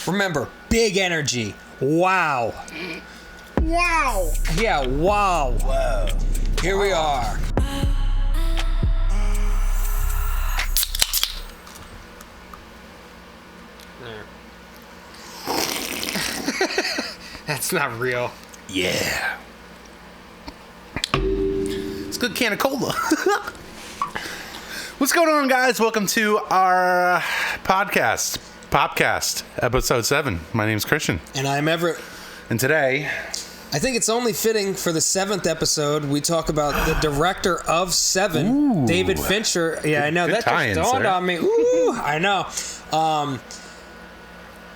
Remember, big energy. Wow. Wow. Yeah, wow. Whoa. Here we are. That's not real. Yeah. It's a good can of cola. What's going on, guys? Welcome to our Popcast, episode 7. My name's Christian. And I'm Everett. And today, I think it's only fitting for the 7th episode we talk about the director of Seven, David Fincher. Yeah, I know. Good That just dawned on me. Ooh, I know.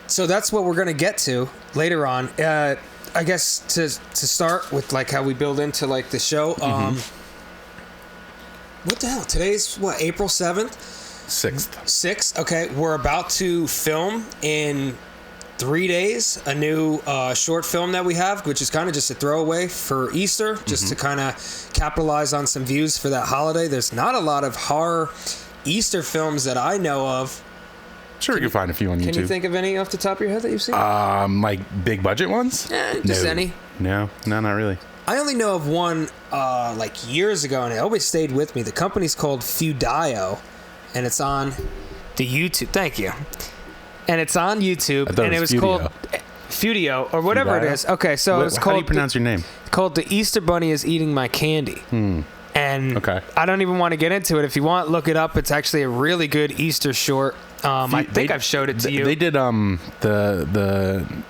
So that's what we're going to get to later on. I guess to start with like how we build into like the show. What the hell? Today's what? April 7th? 6th. Okay. We're about to film in 3 days a new short film that we have, which is kind of just a throwaway for Easter, just to kind of capitalize on some views for that holiday. There's not a lot of horror Easter films that I know of. Sure, you can find a few on YouTube. Can you think of any off the top of your head that you've seen? Like big budget ones? Just any. No, not really. I only know of one like years ago, and it always stayed with me. The company's called Fudio, and it's on the YouTube. Thank you. And it's on YouTube, and it was called Fudio or whatever Fudio? it is. Okay, so it's called. How do you pronounce your name? Called "The Easter Bunny is Eating My Candy." And I don't even want to get into it. If you want, look it up. It's actually a really good Easter short. I think I've showed it to you. They did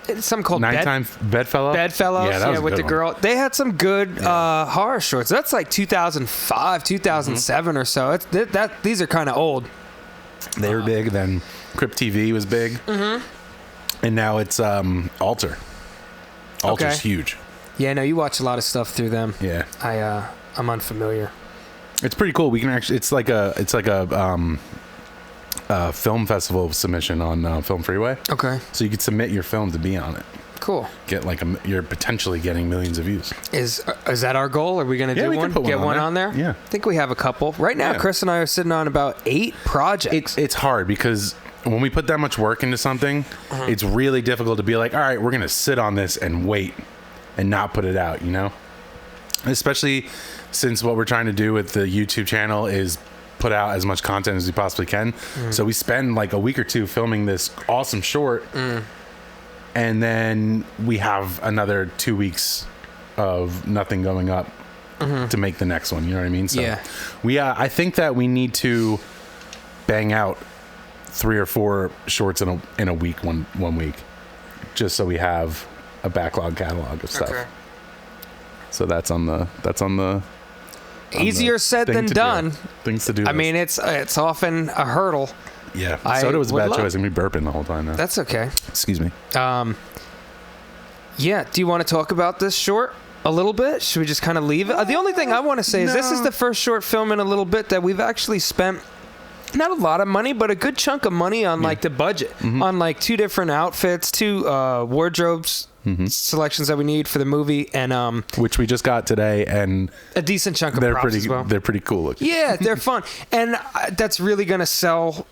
it's something called Nighttime Bedfellow. Bedfellows, yeah, that was with the girl. They had some good horror shorts. That's like 2005, 2007 or so. These are kind of old. They were big. Then Crypt TV was big. And now it's Alter. Alter's huge. Yeah, no, you watch a lot of stuff through them. Yeah, I'm unfamiliar. It's pretty cool. We can actually. It's like a film festival submission on Film Freeway. Okay. So you could submit your film to be on it. Cool. Get you're potentially getting millions of views. Is that our goal? Are we going to do one? Get one on there? Yeah. I think we have a couple. Right now, Chris and I are sitting on about 8 projects. It's hard because when we put that much work into something, it's really difficult to be like, all right, we're going to sit on this and wait and not put it out, you know? Especially since what we're trying to do with the YouTube channel is put out as much content as we possibly can. So we spend like a week or two filming this awesome short, and then we have another 2 weeks of nothing going up to make the next one. You know what I mean? So I think that we need to bang out 3 or 4 shorts in a week, one week, just so we have a backlog catalog of stuff. Okay. So that's on the easier said than done. Things to do. I mean, it's often a hurdle. Yeah. Soda was a bad choice. I'm gonna be burping the whole time now. That's okay. Excuse me. Yeah. Do you want to talk about this short a little bit? Should we just kind of leave it? The only thing I want to say is this is the first short film in a little bit that we've actually spent not a lot of money, but a good chunk of money on like the budget, on like 2 different outfits, 2 wardrobes. Selections that we need for the movie, and which we just got today, and a decent chunk of props as well. They're pretty cool looking. Yeah, they're fun, and that's really gonna sell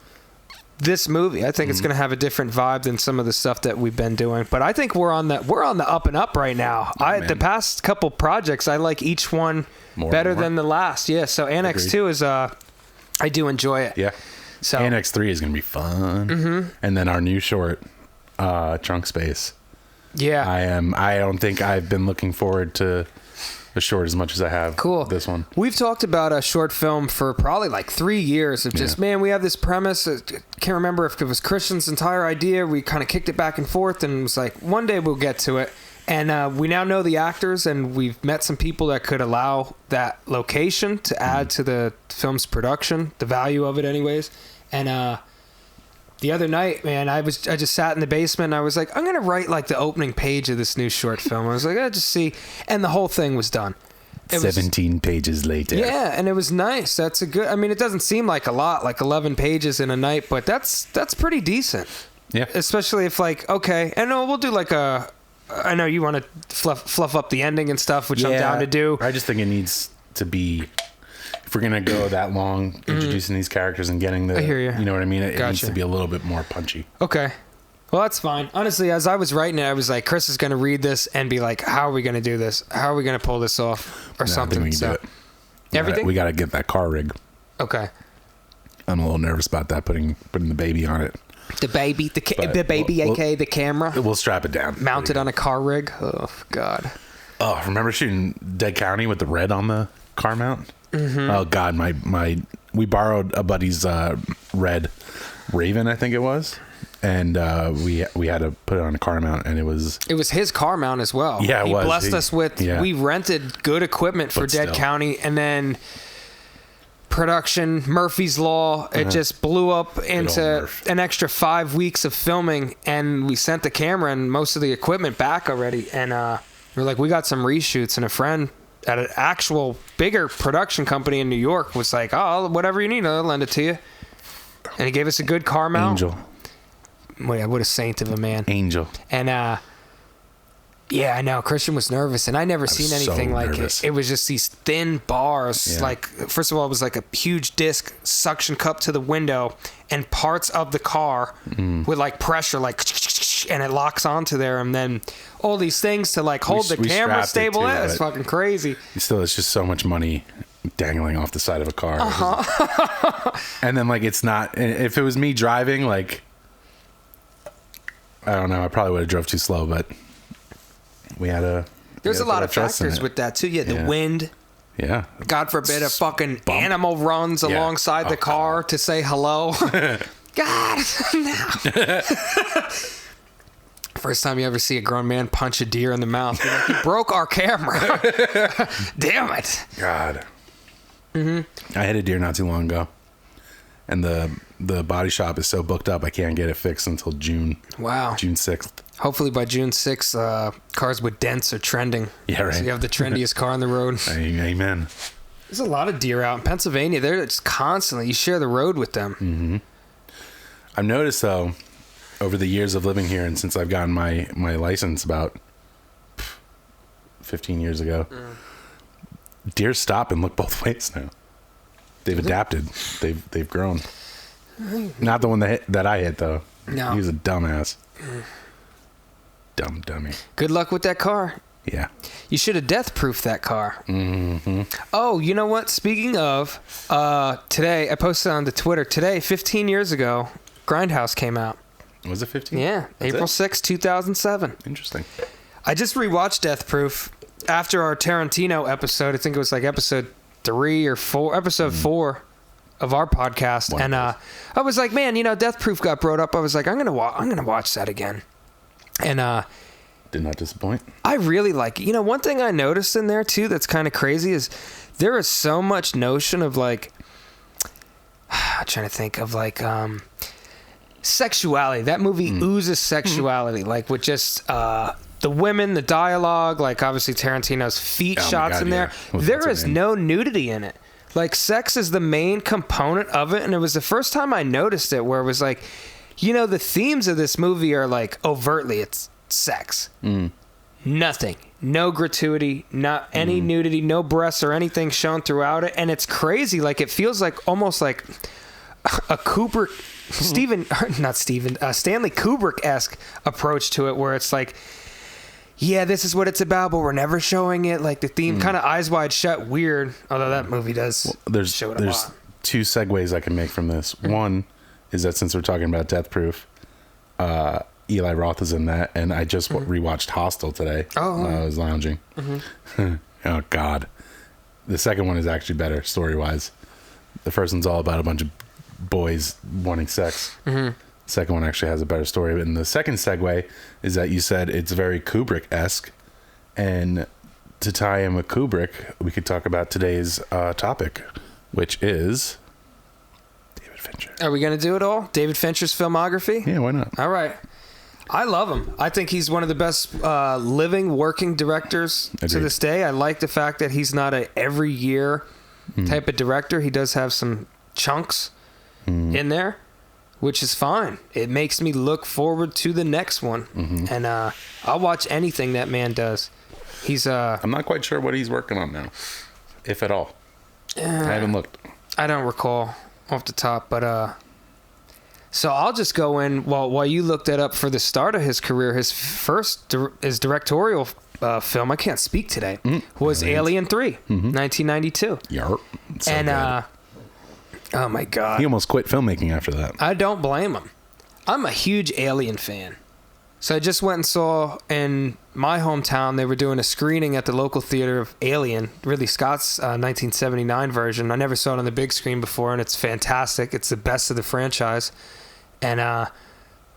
this movie. I think it's gonna have a different vibe than some of the stuff that we've been doing. But I think we're on the up and up right now. The past couple projects, I like each one better than the last. Yeah, so Annex 2 is I do enjoy it. Yeah. So Annex 3 is gonna be fun, and then our new short, Trunk Space. Yeah, I don't think I've been looking forward to a short as much as I have. This one. We've talked about a short film for probably like 3 years of just, man, we have this premise. I can't remember if it was Christian's entire idea. We kind of kicked it back and forth, and it was like, one day we'll get to it. And we now know the actors, and we've met some people that could allow that location to add to the film's production, the value of it anyways. And the other night, man, I just sat in the basement and I was like, I'm going to write like the opening page of this new short film. I was like, I'll just see. And the whole thing was done. 17 pages later. Yeah, and it was nice. That's a good, I mean, it doesn't seem like a lot, like 11 pages in a night, but that's pretty decent. Yeah. Especially if like, okay, and we'll do like I know you want to fluff up the ending and stuff, which I'm down to do. I just think it needs to be, if we're going to go that long introducing these characters and getting the, I hear you. You know what I mean? It needs to be a little bit more punchy. Okay. Well, that's fine. Honestly, as I was writing it, I was like, Chris is going to read this and be like, how are we going to do this? How are we going to pull this off? Or something. I think we can do it. Everything? We got to get that car rig. Okay. I'm a little nervous about that, putting the baby on it. The baby, aka the camera. We'll strap it down. Mounted on a car rig. Oh, God. Oh, remember shooting Dead County with the red on the car mount? Mm-hmm. Oh, God. We borrowed a buddy's red Raven, I think it was. And we had to put it on a car mount, and it was his car mount as well. Yeah, he blessed us with. Yeah. We rented good equipment for Dead County, and then production, Murphy's Law. It just blew up into an extra 5 weeks of filming, and we sent the camera and most of the equipment back already. And we're like, we got some reshoots, and a friend at an actual bigger production company in New York was like, oh, whatever you need, I'll lend it to you. And he gave us a good car mount. Angel. What a saint of a man. Angel. And yeah, I know. Christian was nervous, and I never seen anything so like it. It was just these thin bars. Yeah. Like, first of all, it was like a huge disc suction cup to the window, and parts of the car with like pressure, like, and it locks onto there, and then all these things to like hold the camera stable. It's fucking crazy. Still, it's just so much money dangling off the side of a car. And then like it's not. If it was me driving, like, I don't know, I probably would have drove too slow, but we had a. There's a lot of factors with that too. Yeah, the wind. Yeah. God forbid a fucking animal runs alongside the car to say hello. God, no. First time you ever see a grown man punch a deer in the mouth. You're like, you broke our camera. Damn it. God. Mm-hmm. I hit a deer not too long ago, and the body shop is so booked up I can't get it fixed until June. Wow. June 6th. Hopefully by June 6th, cars with dents are trending. Yeah, right. So you have the trendiest car on the road. Amen. There's a lot of deer out in Pennsylvania. They're just constantly, you share the road with them. Mm-hmm. I've noticed, though, over the years of living here and since I've gotten my license about 15 years ago, deer stop and look both ways now. They've adapted. They've grown. Not the one that I hit, though. No. He was a dumbass. Dumb dummy. Good luck with that car. Yeah. You should have death-proofed that car. Mm-hmm. Oh, you know what? Speaking of, today, I posted on the Twitter, today, 15 years ago, Grindhouse came out. Was it 15? Yeah. That's April 6, 2007. Interesting. I just rewatched Death Proof after our Tarantino episode. I think it was like episode 3 or 4, episode 4 of our podcast. And I was like, man, Death Proof got brought up. I was like, I'm gonna watch that again. And did not disappoint. I really like it. One thing I noticed in there too that's kind of crazy is there is so much notion of like I'm trying to think of like sexuality. That movie oozes sexuality, like with just the women, the dialogue, like obviously Tarantino's feet shots in there. Yeah. There is no nudity in it. Like sex is the main component of it, and it was the first time I noticed it where it was like, the themes of this movie are like overtly it's sex. Nothing. No gratuity, not any nudity, no breasts or anything shown throughout it. And it's crazy. Like it feels like almost like a Stanley Kubrick-esque approach to it where it's like, yeah, this is what it's about, but we're never showing it. Like the theme kind of Eyes Wide Shut weird, although that movie does show it a lot. There's 2 segues I can make from this. One is that since we're talking about Death Proof, Eli Roth is in that, and I just rewatched Hostel today while I was lounging. Oh, God. The second one is actually better, story-wise. The first one's all about a bunch of boys wanting sex. The second one actually has a better story. And the second segue is that you said it's very Kubrick-esque, and to tie in with Kubrick, we could talk about today's topic, which is David Fincher. Are we going to do it all? David Fincher's filmography? Yeah, why not? All right. I love him. I think he's one of the best living, working directors to this day. I like the fact that he's not a every year type of director. He does have some chunks in there, which is fine. It makes me look forward to the next one. And I'll watch anything that man does. He's I'm not quite sure what he's working on now, if at all. I haven't looked. I don't recall off the top, but So I'll just go in while you looked that up for the start of his career. His first his directorial film, I can't speak today, was Alien 3, 1992. Yarp. So and good. Oh my God, he almost quit filmmaking after that. I don't blame him. I'm a huge Alien fan. So I just went and saw in my hometown, they were doing a screening at the local theater of Alien, Ridley Scott's 1979 version. I never saw it on the big screen before, and it's fantastic. It's the best of the franchise. And, of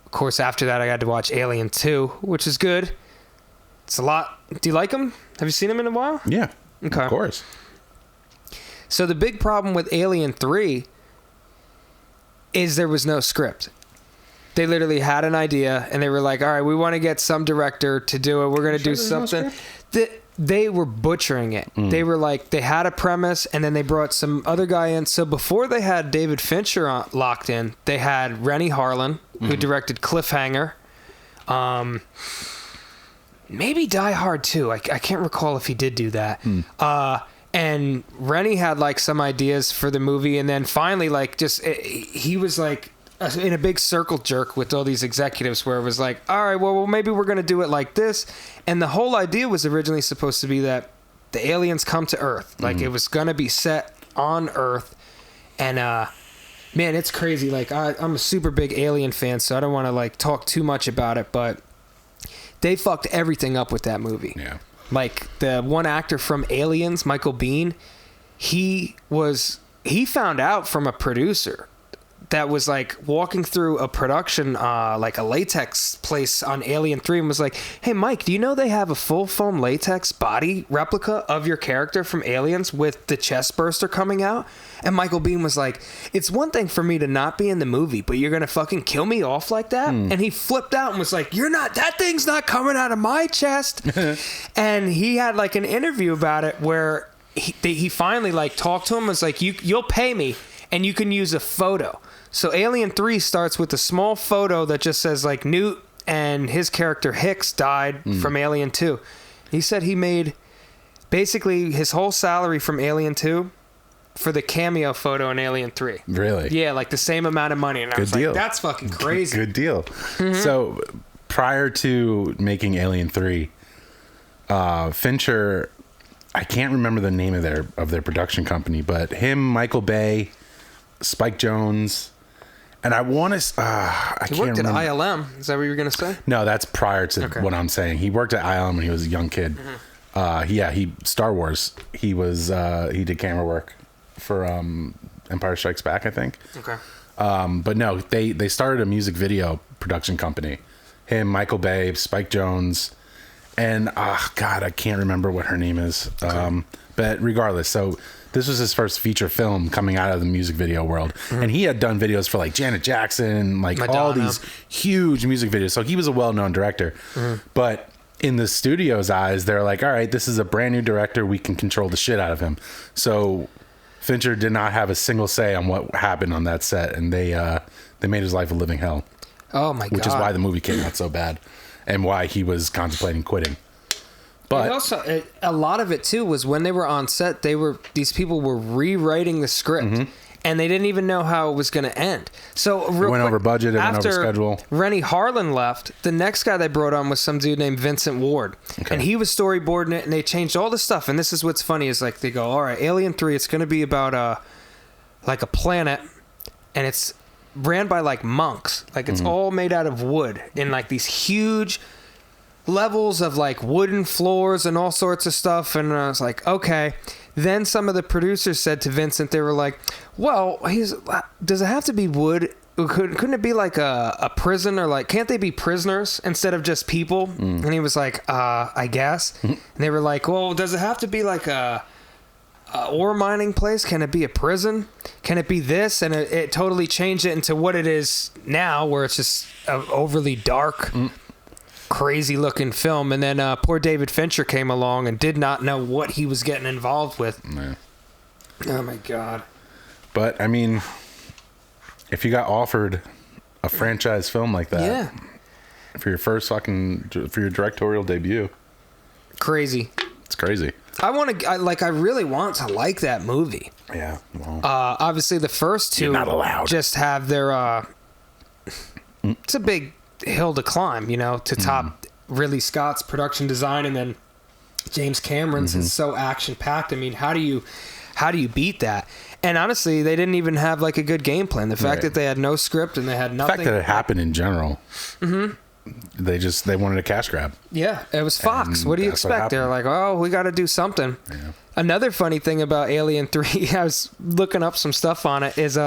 course, after that, I got to watch Alien 2, which is good. It's a lot. Do you like them? Have you seen them in a while? Yeah, okay. Of course. So the big problem with Alien 3 is there was no script. They literally had an idea, and they were like, all right, we want to get some director to do it. We're going to do something. They were butchering it. They were like, they had a premise, and then they brought some other guy in. So before they had David Fincher locked in, they had Rennie Harlin, who directed Cliffhanger. Maybe Die Hard too. I can't recall if he did do that. And Rennie had like some ideas for the movie, and then finally, like, he was like in a big circle jerk with all these executives, where it was like, all right, well, maybe we're going to do it like this. And the whole idea was originally supposed to be that the aliens come to Earth. Like, it was going to be set on Earth. And, man, it's crazy. Like, I'm a super big Alien fan, so I don't want to, like, talk too much about it, but they fucked everything up with that movie. Yeah. Like, the one actor from Aliens, Michael Biehn, he found out from a producer that was like walking through a production, like a latex place on Alien 3, and was like, hey, Mike, do you know they have a full foam latex body replica of your character from Aliens with the chest burster coming out? And Michael Biehn was like, it's one thing for me to not be in the movie, but you're going to fucking kill me off like that? And he flipped out and was like, that thing's not coming out of my chest. And he had like an interview about it where he finally like talked to him and was like, you'll pay me and you can use a photo. So Alien 3 starts with a small photo that just says like Newt and his character Hicks died from Alien 2. He said he made basically his whole salary from Alien 2 for the cameo photo in Alien 3. Really? Yeah, like the same amount of money. And I was deal. like, that's fucking crazy. Good deal. So prior to making Alien 3, Fincher, I can't remember the name of their production company, but him, Michael Bay, Spike Jonze, and I want to. He worked at ILM. Is that what you were going to say? No, that's prior to what I'm saying. He worked at ILM when he was a young kid. He Star Wars. He did camera work for Empire Strikes Back, I think. Okay. But no, they started a music video production company. Him, Michael Bay, Spike Jonze, and God, I can't remember what her name is. Okay. But regardless, so this was his first feature film coming out of the music video world. And he had done videos for like Janet Jackson, like Madonna, all these huge music videos. So he was a well-known director. But in the studio's eyes, they're like, all right, this is a brand new director. We can control the shit out of him. So Fincher did not have a single say on what happened on that set. And they made his life a living hell. Oh my God. Which is why the movie came out so bad and why he was contemplating quitting. But also, a lot of it too was when they were on set, these people were rewriting the script, and they didn't even know how it was going to end. So it went over budget, it went over schedule. Rennie Harlin left. The next guy they brought on was some dude named Vincent Ward, and he was storyboarding it, and they changed all the stuff. And this is what's funny is like they go, all right, Alien 3, it's going to be about like a planet, and it's ran by like monks, like it's all made out of wood in like these huge levels of like wooden floors and all sorts of stuff. And I was like, okay. Then some of the producers said to Vincent, they were like, well, does it have to be wood? Couldn't it be like a prison, or like, can't they be prisoners instead of just people? And he was like, I guess. And they were like, well, does it have to be like a ore mining place? Can it be a prison? Can it be this? And it totally changed it into what it is now, where it's just overly dark, crazy looking film. And then poor David Fincher came along and did not know what he was getting involved with. Yeah. Oh my God. But I mean, if you got offered a franchise film like that, for your first for your directorial debut, crazy. It's crazy. I really want to like that movie. Yeah. Well, obviously the first two you're not allowed. Just have their it's a big hill to climb, you know, to top Ridley Scott's production design, and then James Cameron's is so action packed. I mean, how do you beat that? And honestly, they didn't even have like a good game plan. The fact that they had no script and they had nothing. The fact that it happened in general. They wanted a cash grab. Yeah, it was Fox. What do you expect? They're like, oh, we got to do something. Yeah. Another funny thing about Alien 3, I was looking up some stuff on it, is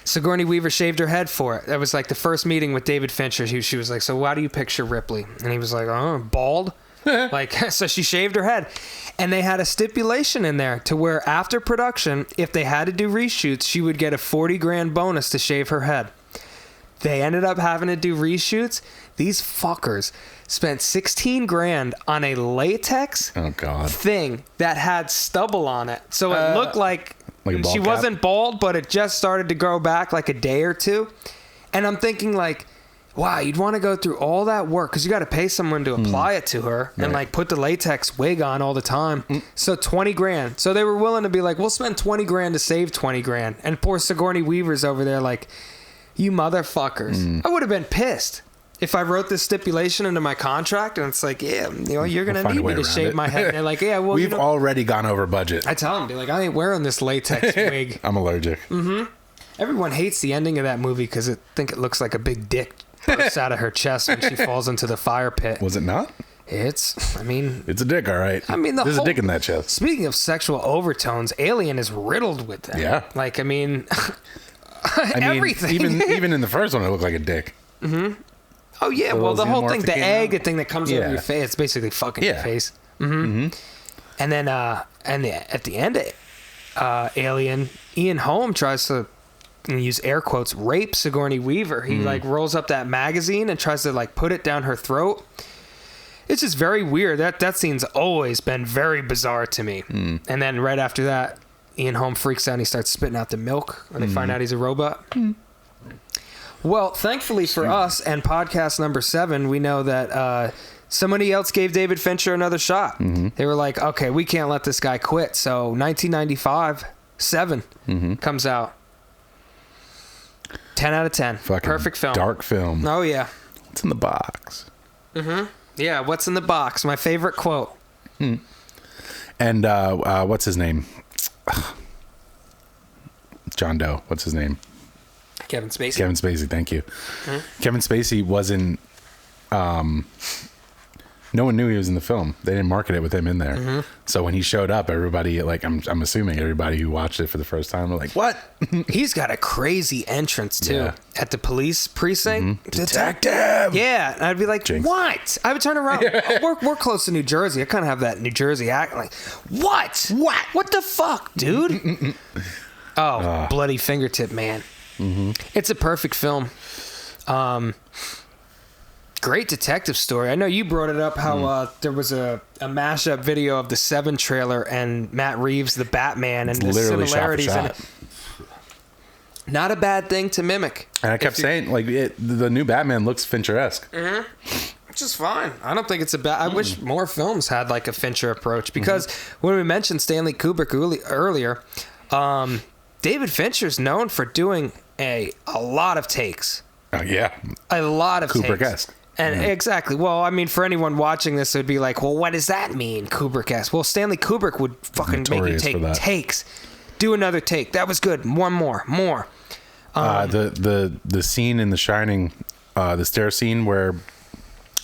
Sigourney Weaver shaved her head for it. That was like the first meeting with David Fincher. She was like, so how do you picture Ripley? And he was like, oh, bald. Like, so she shaved her head. And they had a stipulation in there to where after production, if they had to do reshoots, she would get a $40,000 bonus to shave her head. They ended up having to do reshoots. These fuckers spent $16,000 on a latex thing that had stubble on it. So it looked like she wasn't bald, but it just started to grow back like a day or two. And I'm thinking like, wow, you'd want to go through all that work because you got to pay someone to apply it to her and like put the latex wig on all the time. So $20,000. So they were willing to be like, we'll spend $20,000 to save $20,000. And poor Sigourney Weaver's over there like, you motherfuckers. I would have been pissed if I wrote this stipulation into my contract and it's like, yeah, you know, you're going to need me to shave my head. And they're like, yeah, well, we've already gone over budget. I tell them, they're like, I ain't wearing this latex wig. I'm allergic. Everyone hates the ending of that movie because I think it looks like a big dick bursts out of her chest when she falls into the fire pit. Was it not? It's a dick, all right. I mean, there's a dick in that chest. Speaking of sexual overtones, Alien is riddled with them. Yeah. Like, I mean, everything. Even in the first one, it looked like a dick. Oh, yeah. Well, the whole thing, the egg, the thing that comes over your face, it's basically fucking your face. And then at the end of Alien, Ian Holm tries to, use air quotes, rape Sigourney Weaver. He like rolls up that magazine and tries to like put it down her throat. It's just very weird. That scene's always been very bizarre to me. And then right after that, Ian Holm freaks out and he starts spitting out the milk when they find out he's a robot. Well, thankfully for us and podcast number 7, we know that somebody else gave David Fincher another shot. They were like, okay, we can't let this guy quit. So 1995, 7 comes out. 10 out of 10. Fucking perfect film. Dark film. Oh, yeah. What's in the box? Yeah, what's in the box? My favorite quote. And what's his name? John Doe. What's his name? Kevin Spacey. Kevin Spacey, thank you. Kevin Spacey wasn't... no one knew he was in the film. They didn't market it with him in there. So when he showed up, everybody, like, I'm assuming everybody who watched it for the first time were like, what? He's got a crazy entrance, too. Yeah. At the police precinct. Detective! Yeah. And I'd be like, Jinx. what? I would turn around. We're close to New Jersey. I kind of have that New Jersey act. Like, what? What the fuck, dude? Bloody fingertip, man. It's a perfect film. Great detective story. I know you brought it up how there was a mashup video of the Seven trailer and Matt Reeves, the Batman, and the similarities in it. Not a bad thing to mimic. And I kept saying, like, the new Batman looks Fincher-esque. Which is fine. I don't think it's a bad... I wish more films had, like, a Fincher approach. Because when we mentioned Stanley Kubrick earlier, David Fincher's known for doing a lot of takes. Oh, yeah. A lot of Kubrick-esque. takes. And exactly. Well, I mean, for anyone watching this, it would be like, well, what does that mean, Kubrick-esque? Well, Stanley Kubrick would fucking make you take takes. Do another take. That was good. One more. The scene in The Shining, the stair scene where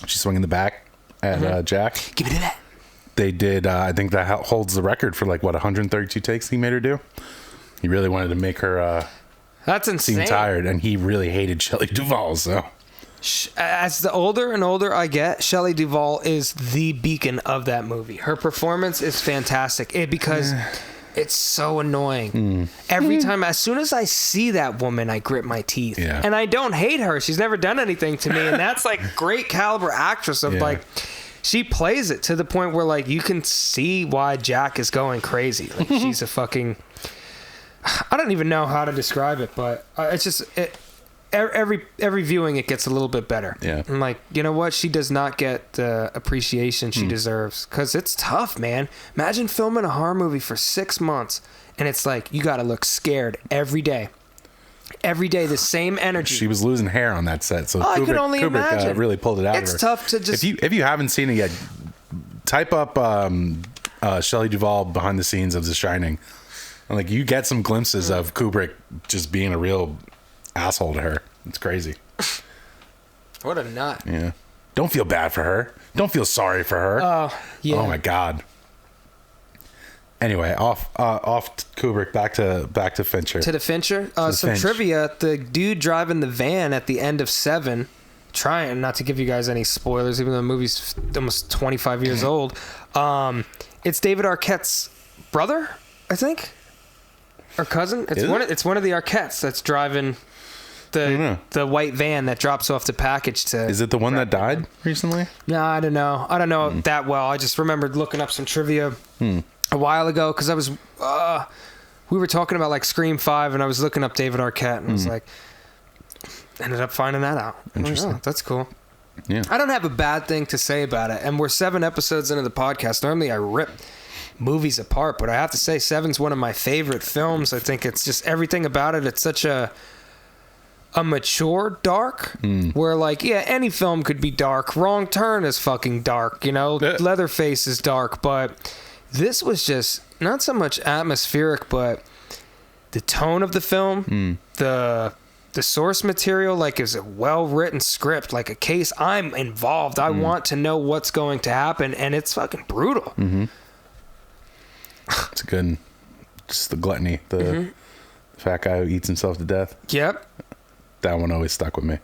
she's swinging the back at Jack. Give me that. They did, I think that holds the record for like, 132 takes he made her do? He really wanted to make her that's insane. seem tired, and he really hated Shelley Duvall, so... As the older and older I get, Shelley Duvall is the beacon of that movie. Her performance is fantastic because it's so annoying. Every time, as soon as I see that woman, I grit my teeth. Yeah. And I don't hate her. She's never done anything to me. And that's like great caliber actress of like, she plays it to the point where like you can see why Jack is going crazy. Like she's a fucking... I don't even know how to describe it, but it's just... Every viewing it gets a little bit better. Yeah. I'm like, you know what? She does not get the appreciation she deserves because it's tough, man. Imagine filming a horror movie for 6 months and it's like you got to look scared every day. every day, the same energy. She was losing hair on that set, so I could only Kubrick imagine. really pulled it out It's of her. tough to just... If you haven't seen it yet, type up Shelley Duvall behind the scenes of The Shining. And, like, you get some glimpses of Kubrick just being a real asshole to her. It's crazy. What a nut. Yeah. Don't feel bad for her. Don't feel sorry for her. Oh, yeah. Oh my God. Anyway, off Kubrick, back to Fincher. To the Fincher. Some Finch. trivia. The dude driving the van at the end of 7, trying not to give you guys any spoilers, even though the movie's almost 25 years old. It's David Arquette's brother, I think, or cousin. It's one of the Arquettes that's driving the white van that drops off the package to... Is it the one that died recently? No, I don't know. I don't know that well. I just remembered looking up some trivia a while ago because I was... we were talking about like Scream 5 and I was looking up David Arquette and I was like... Ended up finding that out. Interesting. Oh, that's cool. Yeah. I don't have a bad thing to say about it. And we're 7 episodes into the podcast. Normally I rip movies apart, but I have to say 7's one of my favorite films. I think it's just everything about it. It's such a mature dark where, like, yeah, any film could be dark. Wrong Turn is fucking dark, you know. Leatherface is dark, but this was just not so much atmospheric, but the tone of the film, the source material, like, is a well-written script, like a case. I'm involved. I want to know what's going to happen, and it's fucking brutal. It's good. Just the gluttony, the fat guy who eats himself to death. Yep. That one always stuck with me.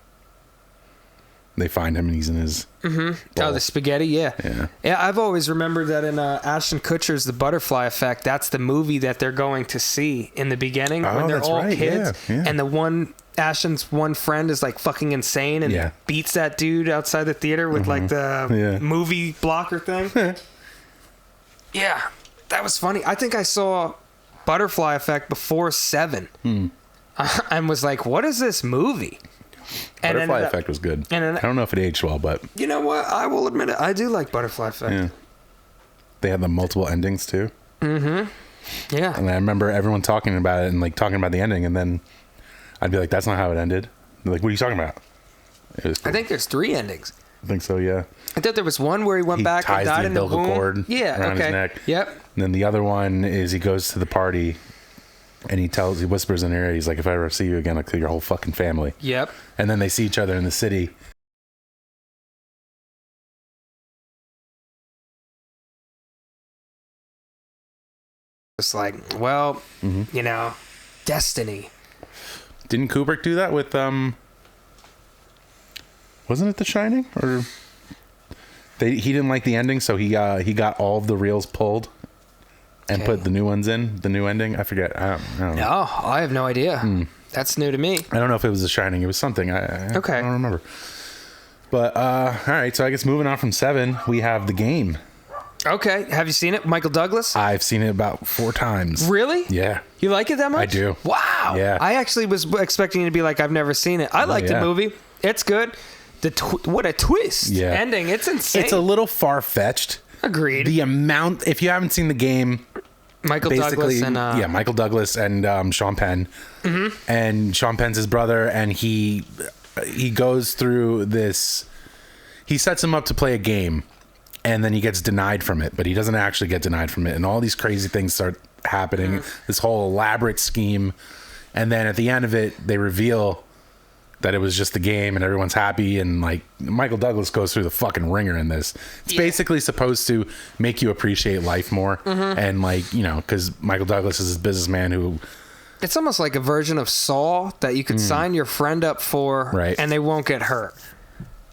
They find him and he's in his bowl. Oh, the spaghetti, yeah. I've always remembered that in Ashton Kutcher's The Butterfly Effect, that's the movie that they're going to see in the beginning when they're all kids. Yeah. And Ashton's one friend is like fucking insane and beats that dude outside the theater with like the movie blocker thing. Yeah, that was funny. I think I saw Butterfly Effect before 7 and was like, what is this movie? Butterfly Effect was good. I don't know if it aged well, but... You know what? I will admit it. I do like Butterfly Effect. Yeah. They had the multiple endings, too. Yeah. And I remember everyone talking about it and, like, talking about the ending, and then I'd be like, that's not how it ended. They're like, what are you talking about? It was cool. I think there's 3 endings. I think so, yeah. I thought there was one where he went back and died in the womb. Cord around his neck. Yep. And then the other one is he goes to the party and he whispers in her ear, he's like, if I ever see you again, I'll kill your whole fucking family. Yep. And then they see each other in the city. It's like, well, you know, destiny. Didn't Kubrick do that with wasn't it The Shining? Or he didn't like the ending, so he got all of the reels pulled and put the new ones in, the new ending. I forget. I don't know. No, I have no idea. That's new to me. I don't know if it was The Shining. It was something. I don't remember. But all right, so I guess moving on from 7, we have The Game. Okay, have you seen it? Michael Douglas? I've seen it about 4 times. Really? Yeah. You like it that much? I do. Wow. Yeah. I actually was expecting you to be like, I've never seen it. I liked the movie. It's good. What a twist. Yeah. Ending. It's insane. It's a little far-fetched. Agreed. The amount, if you haven't seen The Game, Michael Douglas and Michael Douglas and Sean Penn. And Sean Penn's his brother, and he goes through this. He sets him up to play a game, and then he gets denied from it, but he doesn't actually get denied from it, and all these crazy things start happening. This whole elaborate scheme, and then at the end of it, they reveal that it was just a game, and everyone's happy, and like Michael Douglas goes through the fucking ringer in this. It's basically supposed to make you appreciate life more, and like, you know, because Michael Douglas is a businessman who. It's almost like a version of Saw that you could sign your friend up for, and they won't get hurt.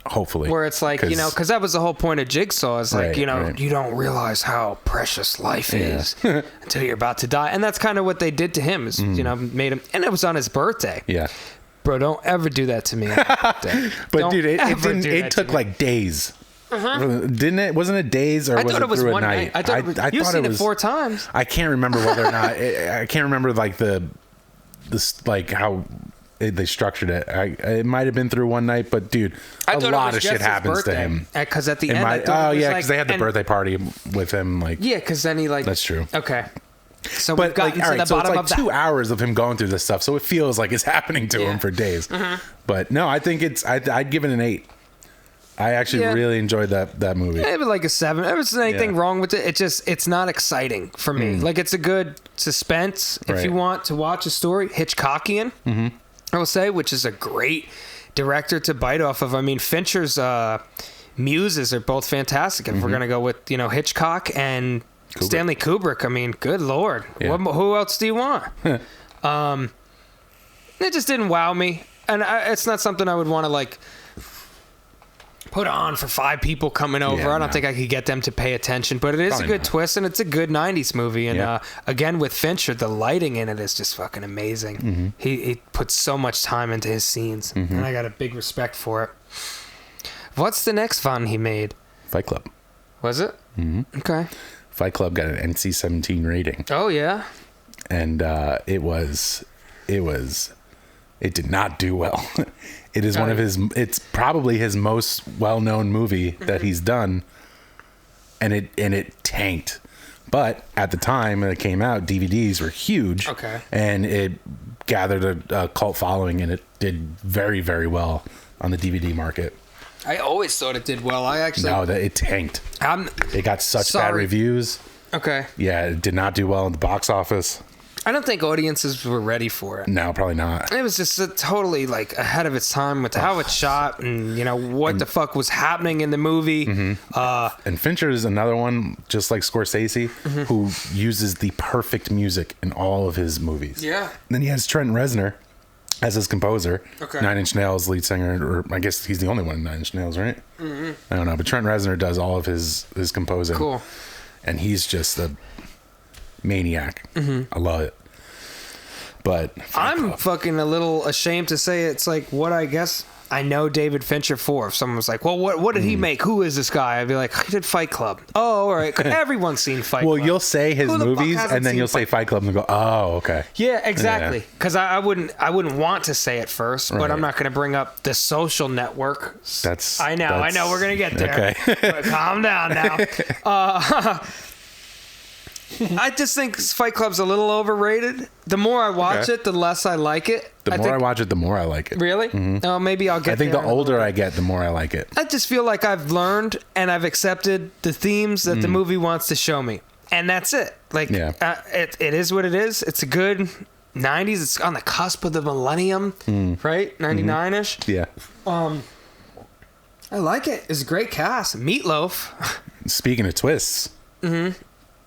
Hopefully. Where it's like, you know, because that was the whole point of Jigsaw. Is like, you know, you don't realize how precious life is until you're about to die. And that's kind of what they did to him is, you know, made him. And it was on his birthday. Yeah. Bro, don't ever do that to me on my birthday. But dude, it took like days. Didn't it? Wasn't it days, or was it through a night? I thought you've seen it 4 times. I can't remember whether or not. I can't remember like like how they structured it. It might have been through one night, but dude, a lot of shit happens to him. Because at the end, because they had the birthday party with him. Like, because then he like. That's true. Okay. So we've gotten to the bottom of that. 2 hours of him going through this stuff, so it feels like it's happening to him for days. But no, I think I'd give it an 8. I actually really enjoyed that movie. It was like a 7. There wasn't anything wrong with it. It's not exciting for me. Like, it's a good suspense if you want to watch a story. Hitchcockian, I will say, which is a great director to bite off of. I mean, Fincher's muses are both fantastic. If we're gonna go with Hitchcock and Stanley Kubrick, I mean, good lord, who else do you want? It just didn't wow me, and it's not something I would want to like put on for 5 people coming over. I don't think I could get them to pay attention, but it is a good twist, and it's a good 90s movie. And again, with Fincher, the lighting in it is just fucking amazing. He puts so much time into his scenes, and I got a big respect for it. What's the next one he made? Fight Club. Was it? Okay. Fight Club got an NC-17 rating. Oh, yeah? And it did not do well. It is it's probably his most well-known movie that he's done, and it tanked. But at the time it came out, DVDs were huge. Okay. And it gathered a cult following, and it did very, very well on the DVD market. I always thought it did well. It tanked. It got such bad reviews. Okay. Yeah, it did not do well in the box office. I don't think audiences were ready for it. No, probably not. It was just totally like ahead of its time with how it's shot and what the fuck was happening in the movie. And Fincher is another one, just like Scorsese, who uses the perfect music in all of his movies. Yeah. And then he has Trent Reznor as his composer. Okay. 9 Inch Nails lead singer, or I guess he's the only one in 9 Inch Nails, right? I don't know, but Trent Reznor does all of his composing. Cool. And he's just a maniac. I love it. But I'm fucking a little ashamed to say it's like what I guess I know David Fincher for. If someone was like, well, what did he make? Who is this guy? I'd be like, he did Fight Club. Oh, all right. Everyone's seen Fight Club. Well, you'll say his movies and then you'll say Fight Club and go, oh, okay. Yeah, exactly. Because I wouldn't want to say it first, but I'm not going to bring up The Social Network. I know. We're going to get there. Okay. Calm down now. I just think Fight Club's a little overrated. The more I watch it, the less I like it. The more I watch it, the more I like it. Really? Oh, maybe I'll get. I think the older I get, the more I like it. I just feel like I've learned and I've accepted the themes that the movie wants to show me, and that's it. Like, it is what it is. It's a good 90s. It's on the cusp of the millennium, right? 99ish. Yeah. I like it. It's a great cast. Meatloaf. Speaking of twists.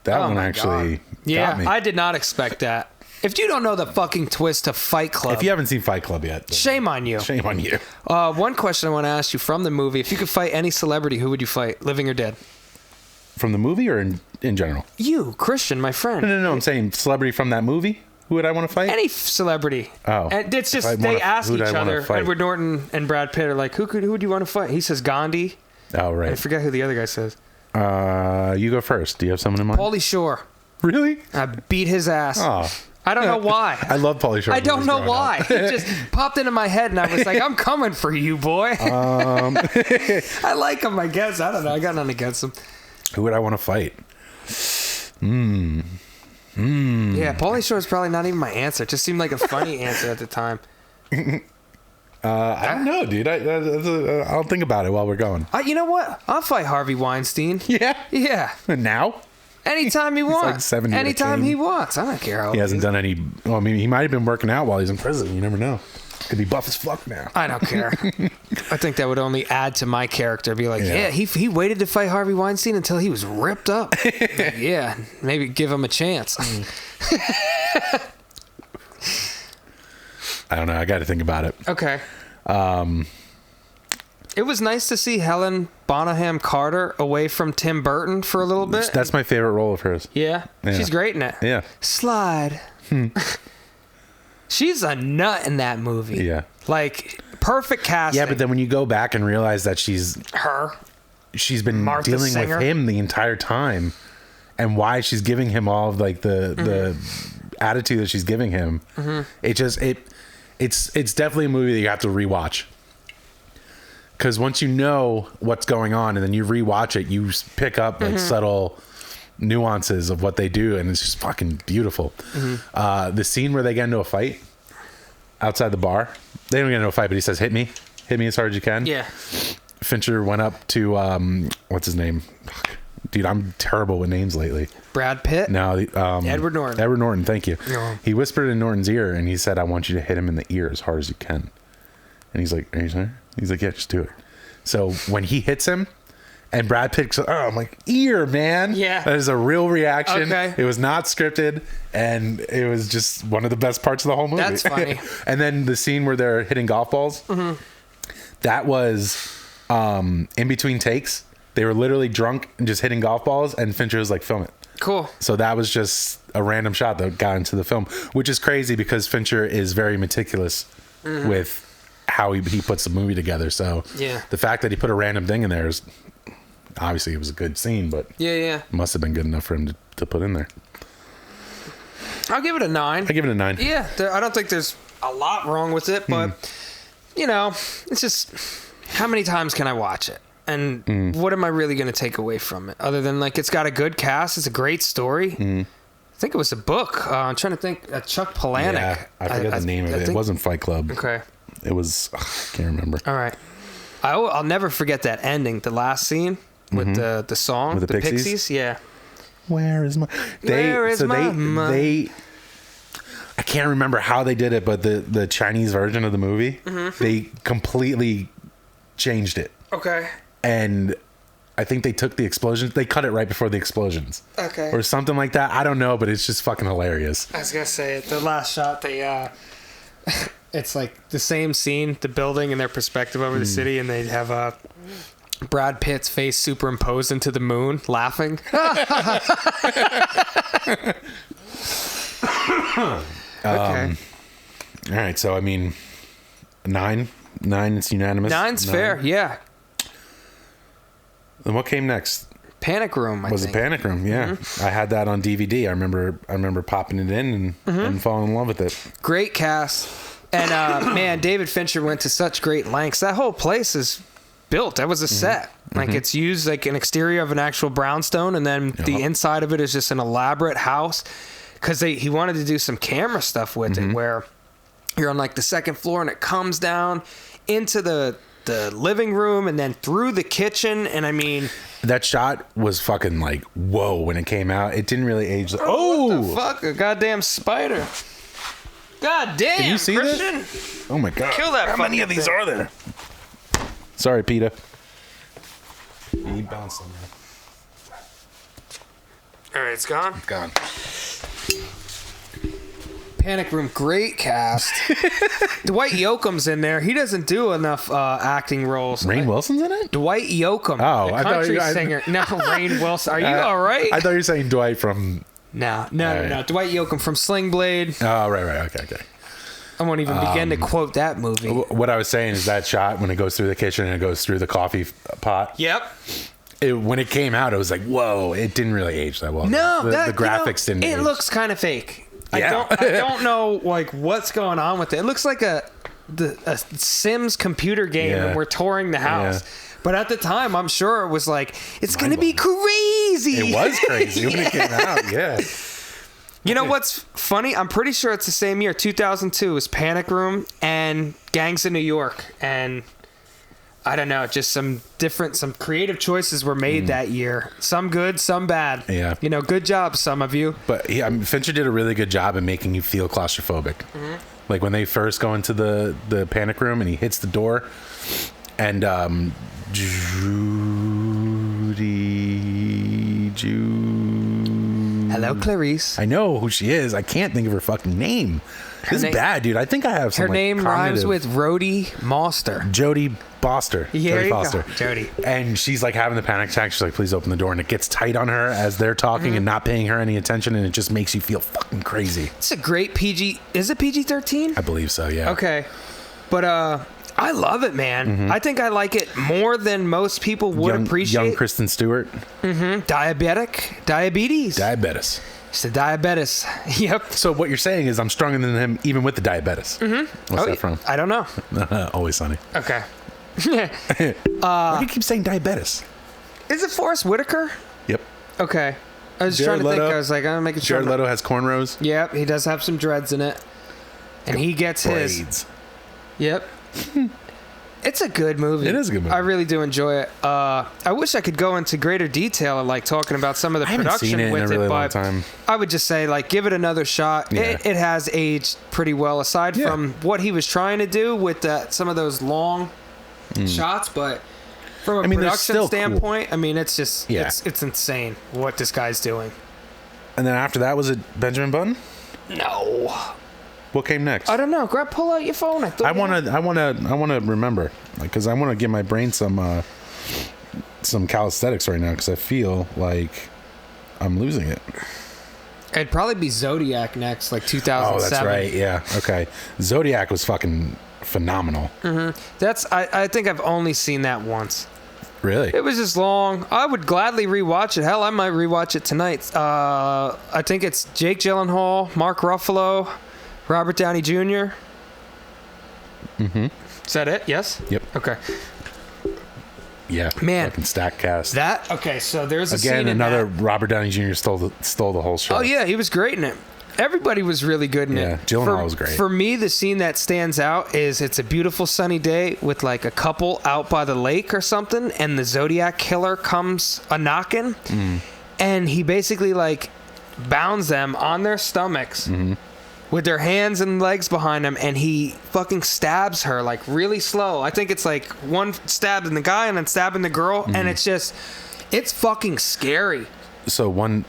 That one actually got me. I did not expect that. If you don't know the fucking twist to Fight Club... If you haven't seen Fight Club yet... Shame on you. Shame on you. One question I want to ask you from the movie. If you could fight any celebrity, who would you fight? Living or dead? From the movie or in general? You, Christian, my friend. No. I'm saying celebrity from that movie. Who would I want to fight? Any celebrity. Oh. And it's just, they ask each other. Edward Norton and Brad Pitt are like, who would you want to fight? He says Gandhi. Oh, right. I forget who the other guy says. You go first. Do you have someone in mind? Pauly Shore. Really? I beat his ass. Oh. I don't know why. I love Pauly Shore. I don't know why. It just popped into my head, and I was like, I'm coming for you, boy. I like him, I guess. I don't know. I got nothing against him. Who would I want to fight? Yeah, Pauly Shore is probably not even my answer. It just seemed like a funny answer at the time. I don't know, dude. I'll think about it while we're going. You know what? I'll fight Harvey Weinstein. Yeah? Yeah. Now? Anytime he wants. Like 70 Anytime he wants. I don't care how he hasn't done any... Well, I mean, he might have been working out while he's in prison. You never know. Could be buff as fuck now. I don't care. I think that would only add to my character. Be like, he waited to fight Harvey Weinstein until he was ripped up. Like, yeah, maybe give him a chance. I don't know. I got to think about it. Okay. It was nice to see Helen Bonham Carter away from Tim Burton for a little bit. That's my favorite role of hers. Yeah. She's great in it. Yeah. Slide. She's a nut in that movie. Yeah. Like, perfect casting. Yeah, but then when you go back and realize that she's been Martha dealing Singer. With him the entire time, and why she's giving him all of like the attitude that she's giving him, it's definitely a movie that you have to rewatch. Because once you know what's going on and then you rewatch it, you pick up like subtle nuances of what they do, and it's just fucking beautiful. The scene where they get into a fight outside the bar, they don't get into a fight, but he says, hit me as hard as you can. Yeah. Fincher went up to what's his name? Dude, I'm terrible with names lately. Brad Pitt? No, Edward Norton. Edward Norton, thank you. No. He whispered in Norton's ear, and he said, I want you to hit him in the ear as hard as you can. And he's like, are you sure? He's like, yeah, just do it. So when he hits him, and Brad Pitt goes, I'm like, ear, man. Yeah. That is a real reaction. Okay. It was not scripted, and it was just one of the best parts of the whole movie. That's funny. And then the scene where they're hitting golf balls, that was in between takes. They were literally drunk and just hitting golf balls, and Fincher was like, film it. Cool. So that was just a random shot that got into the film, which is crazy because Fincher is very meticulous with how he puts the movie together. So the fact that he put a random thing in there is obviously it was a good scene, but it must have been good enough for him to put in there. I'll give it a 9. I give it a 9. Yeah, I don't think there's a lot wrong with it, but you know, it's just how many times can I watch it? And what am I really going to take away from it? Other than like it's got a good cast, it's a great story. I think it was a book. I'm trying to think. Chuck Palahniuk. Yeah, I forget the name of it. It wasn't Fight Club. Okay. It was. I can't remember. All right. I'll never forget that ending. The last scene with the song, with the Pixies. Yeah. Where is my? I can't remember how they did it, but the Chinese version of the movie, they completely changed it. Okay. And I think they took the explosions. They cut it right before the explosions. Okay. Or something like that. I don't know, but it's just fucking hilarious. I was gonna say the last shot. They it's like the same scene, the building and their perspective over the city, and they have Brad Pitt's face superimposed into the moon, laughing. Okay. All right, so I mean, 9. It's unanimous. 9's fair. Yeah. Then what came next? Panic Room. I think. It Panic Room? Yeah, I had that on DVD. I remember popping it in and falling in love with it. Great cast, and man, David Fincher went to such great lengths. That whole place is built. That was a set. Like it's used like an exterior of an actual brownstone, and then the inside of it is just an elaborate house. Because he wanted to do some camera stuff with it, where you're on like the second floor and it comes down into the living room and then through the kitchen. And I mean, that shot was fucking like, whoa, when it came out. It didn't really age. What the fuck? A goddamn spider. God damn. Can you see Christian? this? Oh my God. Kill that. How many of these are there? Sorry, Peter. He bounced on me. All right, it's gone. It's gone. Panic Room, great cast. Dwight Yoakam's in there. He doesn't do enough acting roles. Rainn Wilson's in it? Dwight Yoakam, the I country singer. No, Rainn Wilson. Are you all right? I thought you were saying Dwight from... No. Dwight Yoakam from Sling Blade. Oh, right. Okay. I won't even begin to quote that movie. What I was saying is that shot when it goes through the kitchen and it goes through the coffee pot. Yep. When it came out, it was like, whoa, it didn't really age that well. No, the graphics didn't age. It looks kind of fake. Yeah. I don't know like what's going on with it. It looks like a Sims computer game and we're touring the house. Yeah. But at the time, I'm sure it was like, it's going to be crazy. It was crazy when it came out, yeah. You know what's funny? I'm pretty sure it's the same year, 2002, was Panic Room and Gangs of New York. And I don't know, just some creative choices were made that year. Some good, some bad. Yeah. You know, good job, some of you. But Fincher did a really good job in making you feel claustrophobic. Like when they first go into the Panic Room and he hits the door and Hello, Clarice. I know who she is. I can't think of her fucking name. This is bad, dude. I think I have some. Her name rhymes with Rhodey Moster. Jodie Foster. Yeah, Jodie Foster. Jodie. And she's like having the panic attack. She's like, please open the door. And it gets tight on her as they're talking and not paying her any attention. And it just makes you feel fucking crazy. It's a great PG. Is it PG-13? I believe so, yeah. Okay. But I love it, man. I think I like it more than most people would appreciate. Young Kristen Stewart. Diabetes. It's the diabetes. Yep. So what you're saying is I'm stronger than him even with the diabetes. What's that from? I don't know. Always Sunny. Okay. Why do you keep saying diabetes? Is it Forrest Whitaker? Yep. Okay. I was trying to think. I was like, I'm making sure. Jared Leto has cornrows. Yep, he does have some dreads in it, and he gets Braids. his. Yep. It's a good movie. It is a good movie. I really do enjoy it. I wish I could go into greater detail, like talking about some of the production with it, but I would just say, like, give it another shot. Yeah. It has aged pretty well, aside from what he was trying to do with some of those long shots. But from a production standpoint, cool. I mean, it's just it's insane what this guy's doing. And then after that, was it Benjamin Button? No. What came next? I don't know. Pull out your phone. I want to remember, because I want to give my brain some calisthenics right now, because I feel like I'm losing it. It'd probably be Zodiac next, like 2007. Oh, that's right. Yeah. Okay. Zodiac was fucking phenomenal. Mm-hmm. I think I've only seen that once. Really? It was just long. I would gladly rewatch it. Hell, I might rewatch it tonight. I think it's Jake Gyllenhaal, Mark Ruffalo, Robert Downey Jr. Mm-hmm. Is that it? Yes? Yep. Okay. Yeah. Man. Fucking stack cast. Okay, so there's a scene Again, another Robert Downey Jr. stole the whole show. Oh, yeah, he was great in it. Everybody was really good in it. Yeah, Gyllenhaal was great. For me, the scene that stands out is it's a beautiful sunny day with, like, a couple out by the lake or something, and the Zodiac killer comes a-knocking, and he basically, like, bounds them on their stomachs. Mm-hmm. With their hands and legs behind him, and he fucking stabs her, like, really slow. I think it's like one stabbing the guy and then stabbing the girl, and it's fucking scary. So one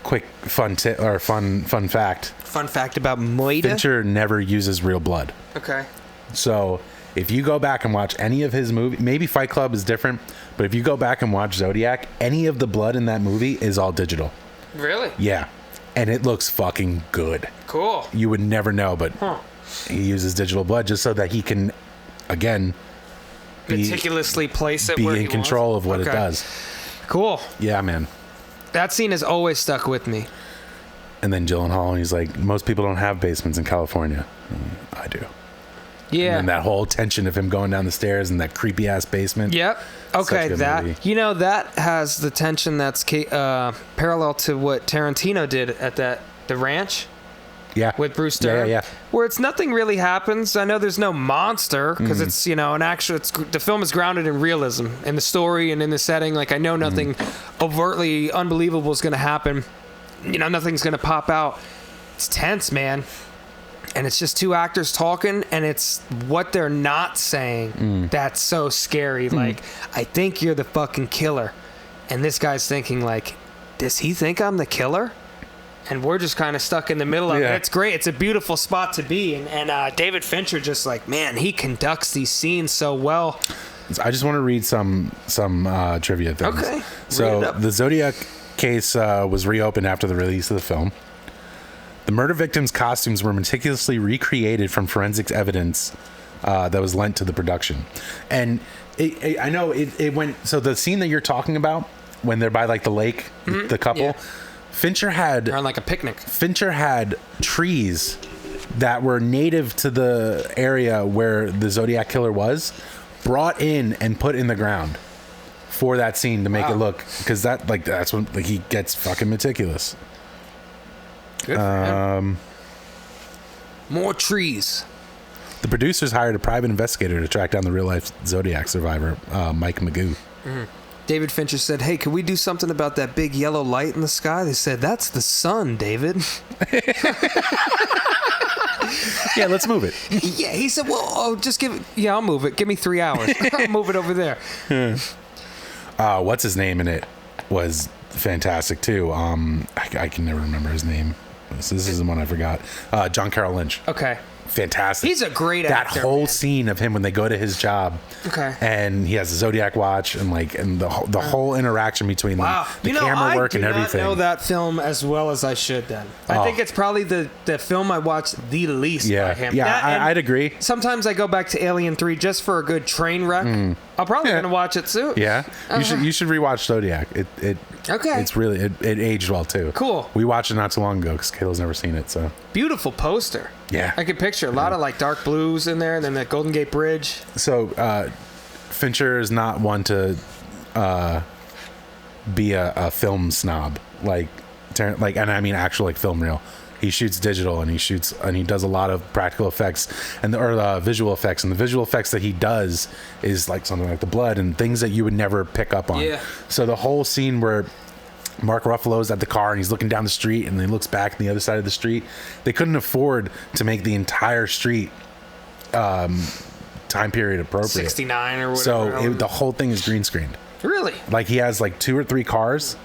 quick fun fact. Fun fact about Moida. Fincher never uses real blood. Okay. So if you go back and watch any of his movies, maybe Fight Club is different, but if you go back and watch Zodiac, any of the blood in that movie is all digital. Really? Yeah. And it looks fucking good. Cool. You would never know, but he uses digital blood just so that he can, again, meticulously place it be where in control of what it does. Cool. Yeah, man. That scene has always stuck with me. And then Gyllenhaal, he's like, most people don't have basements in California. I do. Yeah. And that whole tension of him going down the stairs in that creepy ass basement. Yep. Okay, that movie. That has the tension that's parallel to what Tarantino did at the ranch. Yeah. With Bruce Dern. Yeah. Where nothing really happens. I know there's no monster because it's an actual. The film is grounded in realism in the story and in the setting. Like, I know nothing overtly unbelievable is going to happen. Nothing's going to pop out. It's tense, man. And it's just two actors talking, and it's what they're not saying that's so scary. Like, I think you're the fucking killer. And this guy's thinking, like, does he think I'm the killer? And we're just kind of stuck in the middle of it. It's great. It's a beautiful spot to be. And David Fincher just, like, man, he conducts these scenes so well. I just want to read some trivia things. Okay. So the Zodiac case was reopened after the release of the film. The murder victims' costumes were meticulously recreated from forensics evidence that was lent to the production. And I know it went... So the scene that you're talking about, when they're by, like, the lake, the couple, Fincher had... They're on, like, a picnic. Fincher had trees that were native to the area where the Zodiac killer was, brought in and put in the ground for that scene to make it look... Because that's when he gets fucking meticulous. Good for him. More trees. The producers hired a private investigator to track down the real-life Zodiac survivor, Mike Magoo. Mm-hmm. David Fincher said, hey, can we do something about that big yellow light in the sky? They said, that's the sun, David. Yeah, let's move it. Yeah, he said, well, just give it. Yeah, I'll move it. Give me 3 hours. I'll move it over there. What's his name in it was fantastic, too. I can never remember his name. This is the one I forgot. John Carroll Lynch. Okay. Fantastic. He's a great actor. That whole scene of him when they go to his job. Okay. And he has a Zodiac watch and the whole interaction between them. The camera work and everything. I know that film as well as I should then. I think it's probably the film I watched the least by him. Yeah, I'd agree. Sometimes I go back to Alien 3 just for a good train wreck. I'm probably going to watch it soon. Yeah. You should rewatch Zodiac. Okay. It's really it aged well too. Cool. We watched it not too long ago because Kayla's never seen it. So beautiful poster. Yeah. I can picture a lot of like dark blues in there, and then the Golden Gate Bridge. So Fincher is not one to be a film snob. Like like, and I mean actual like film reel. He shoots digital, and he does a lot of practical effects or visual effects. And the visual effects that he does is like something like the blood and things that you would never pick up on. Yeah. So the whole scene where Mark Ruffalo's at the car and he's looking down the street and he looks back on the other side of the street, they couldn't afford to make the entire street time period appropriate. 69 or whatever. So the whole thing is green screened. Really? Like he has like 2 or 3 cars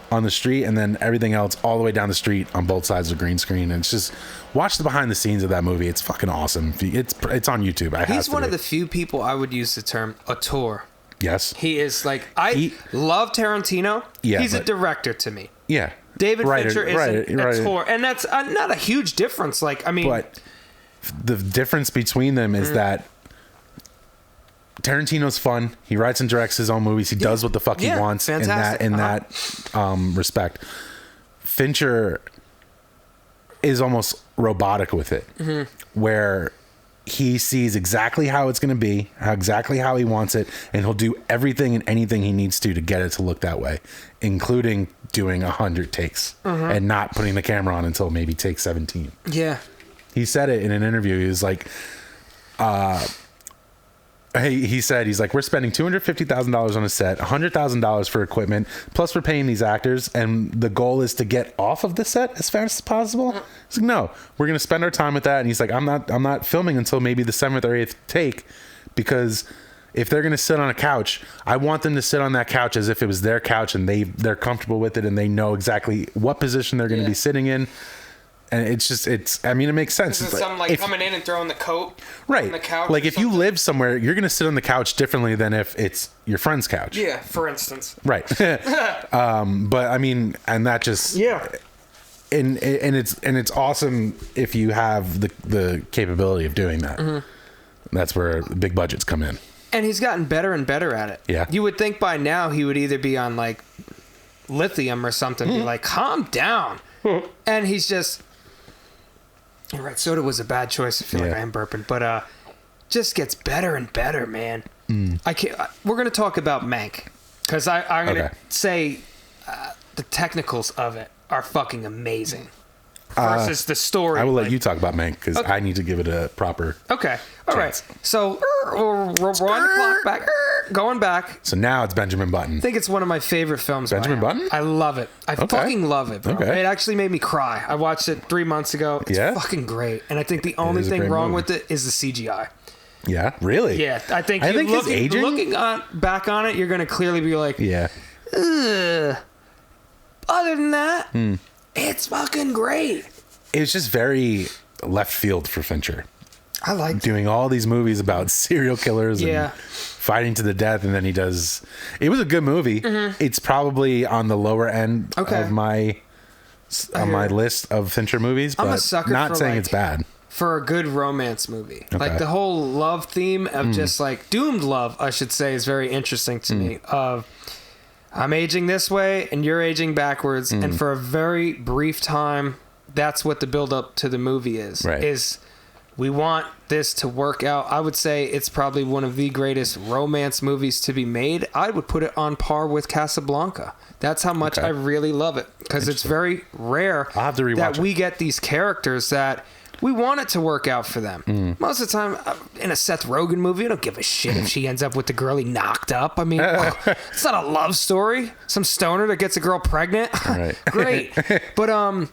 on the street, and then everything else all the way down the street on both sides of the green screen. And it's just watch the behind the scenes of that movie. It's fucking awesome. It's on YouTube. He's one of the few people I would use the term auteur. Yes. He is like, I love Tarantino. Yeah, he's a director to me. Yeah. David Fincher is an auteur, and that's not a huge difference. Like, I mean, but the difference between them is that Tarantino's fun. He writes and directs his own movies. He does what the fuck he wants fantastic. in that respect. Fincher is almost robotic with it, where he sees exactly how it's going to be, exactly how he wants it, and he'll do everything and anything he needs to get it to look that way, including doing 100 takes and not putting the camera on until maybe take 17. Yeah. He said it in an interview. He was like, he's like, we're spending $250,000 on a set, $100,000 for equipment, plus we're paying these actors, and the goal is to get off of the set as fast as possible. He's like, no, we're gonna spend our time with that. And he's like, I'm not filming until maybe the 7th or 8th take, because if they're gonna sit on a couch, I want them to sit on that couch as if it was their couch, and they're comfortable with it, and they know exactly what position they're gonna be sitting in. And I mean, it makes sense. It's something like coming in and throwing the coat on the couch. Like if you live somewhere, you're going to sit on the couch differently than if it's your friend's couch. Yeah, for instance. Right. But I mean, and that just... Yeah. And it's awesome if you have the capability of doing that. That's where the big budgets come in. And he's gotten better and better at it. Yeah. You would think by now he would either be on like lithium or something, be like, calm down. And he's just... You're right. Soda was a bad choice. I feel like I am burping, but just gets better and better, man. I can't. We're gonna talk about Mank because I'm gonna say the technicals of it are fucking amazing. Versus the story. I will let you talk about Mank because I need to give it a proper. Okay. All right. So we're the clock back. Going back. So now it's Benjamin Button. I think it's one of my favorite films. Benjamin Button? I love it. I fucking love it, bro. Okay. It actually made me cry. I watched it 3 months ago. It's fucking great. And I think the only thing wrong with it is the CGI. Yeah, really? Yeah, I think it's aging. Looking back on it, you're going to clearly be like, ugh. Other than that, it's fucking great. It's just very left field for Fincher. I like doing all these movies about serial killers and fighting to the death, and then he does. It was a good movie. It's probably on the lower end of my list of Fincher movies, but I'm a sucker not for saying it's bad. For a good romance movie, like the whole love theme of just like doomed love, I should say, is very interesting to me. Of I'm aging this way and you're aging backwards, and for a very brief time, that's what the build up to the movie is. Right. Is we want this to work out. I would say it's probably one of the greatest romance movies to be made. I would put it on par with Casablanca. That's how much I really love it, because it's very rare I'll have to rewatch that we get these characters that we want it to work out for them. Most of the time, in a Seth Rogen movie, I don't give a shit if she ends up with the girl he knocked up. I mean, it's not a love story. Some stoner that gets a girl pregnant. Great. But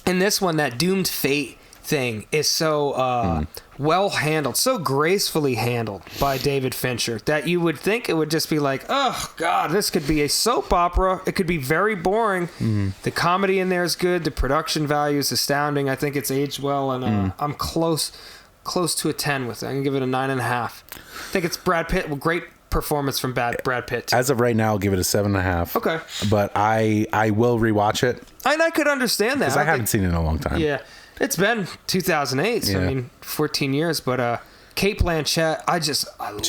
in this one, that doomed fate thing is so well handled, so gracefully handled by David Fincher, that you would think it would just be like, oh god, this could be a soap opera. It could be very boring. The comedy in there is good. The production value is astounding. I think it's aged well, and I'm close to a 10 with it. I can give it a 9.5. I think it's Brad Pitt. Great performance from Brad Pitt too. As of right now, I'll give it a 7.5. Okay, but I will rewatch it, and I could understand that because I haven't seen it in a long time. Yeah. It's been 2008, so I mean, 14 years. But Cate Blanchett, I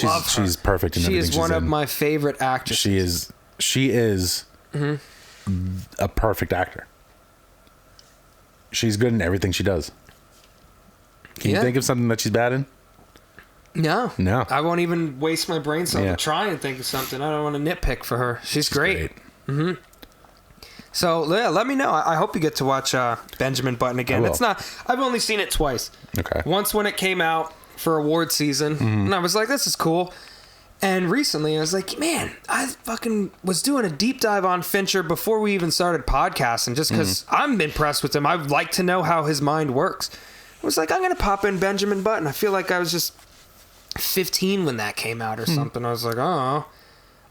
love her. She's perfect in everything she's in. She is one of my favorite actresses. She is a perfect actor. She's good in everything she does. Can you think of something that she's bad in? No. No. I won't even waste my brain cells to try and think of something. I don't want to nitpick for her. She's great. So yeah, let me know. I hope you get to watch Benjamin Button again. It's not. I've only seen it twice. Okay. Once when it came out for award season, and I was like, "This is cool." And recently, I was like, "Man, I fucking was doing a deep dive on Fincher before we even started podcasting, just because I'm impressed with him. I'd like to know how his mind works." I was like, "I'm gonna pop in Benjamin Button." I feel like I was just 15 when that came out or something. I was like, "Oh."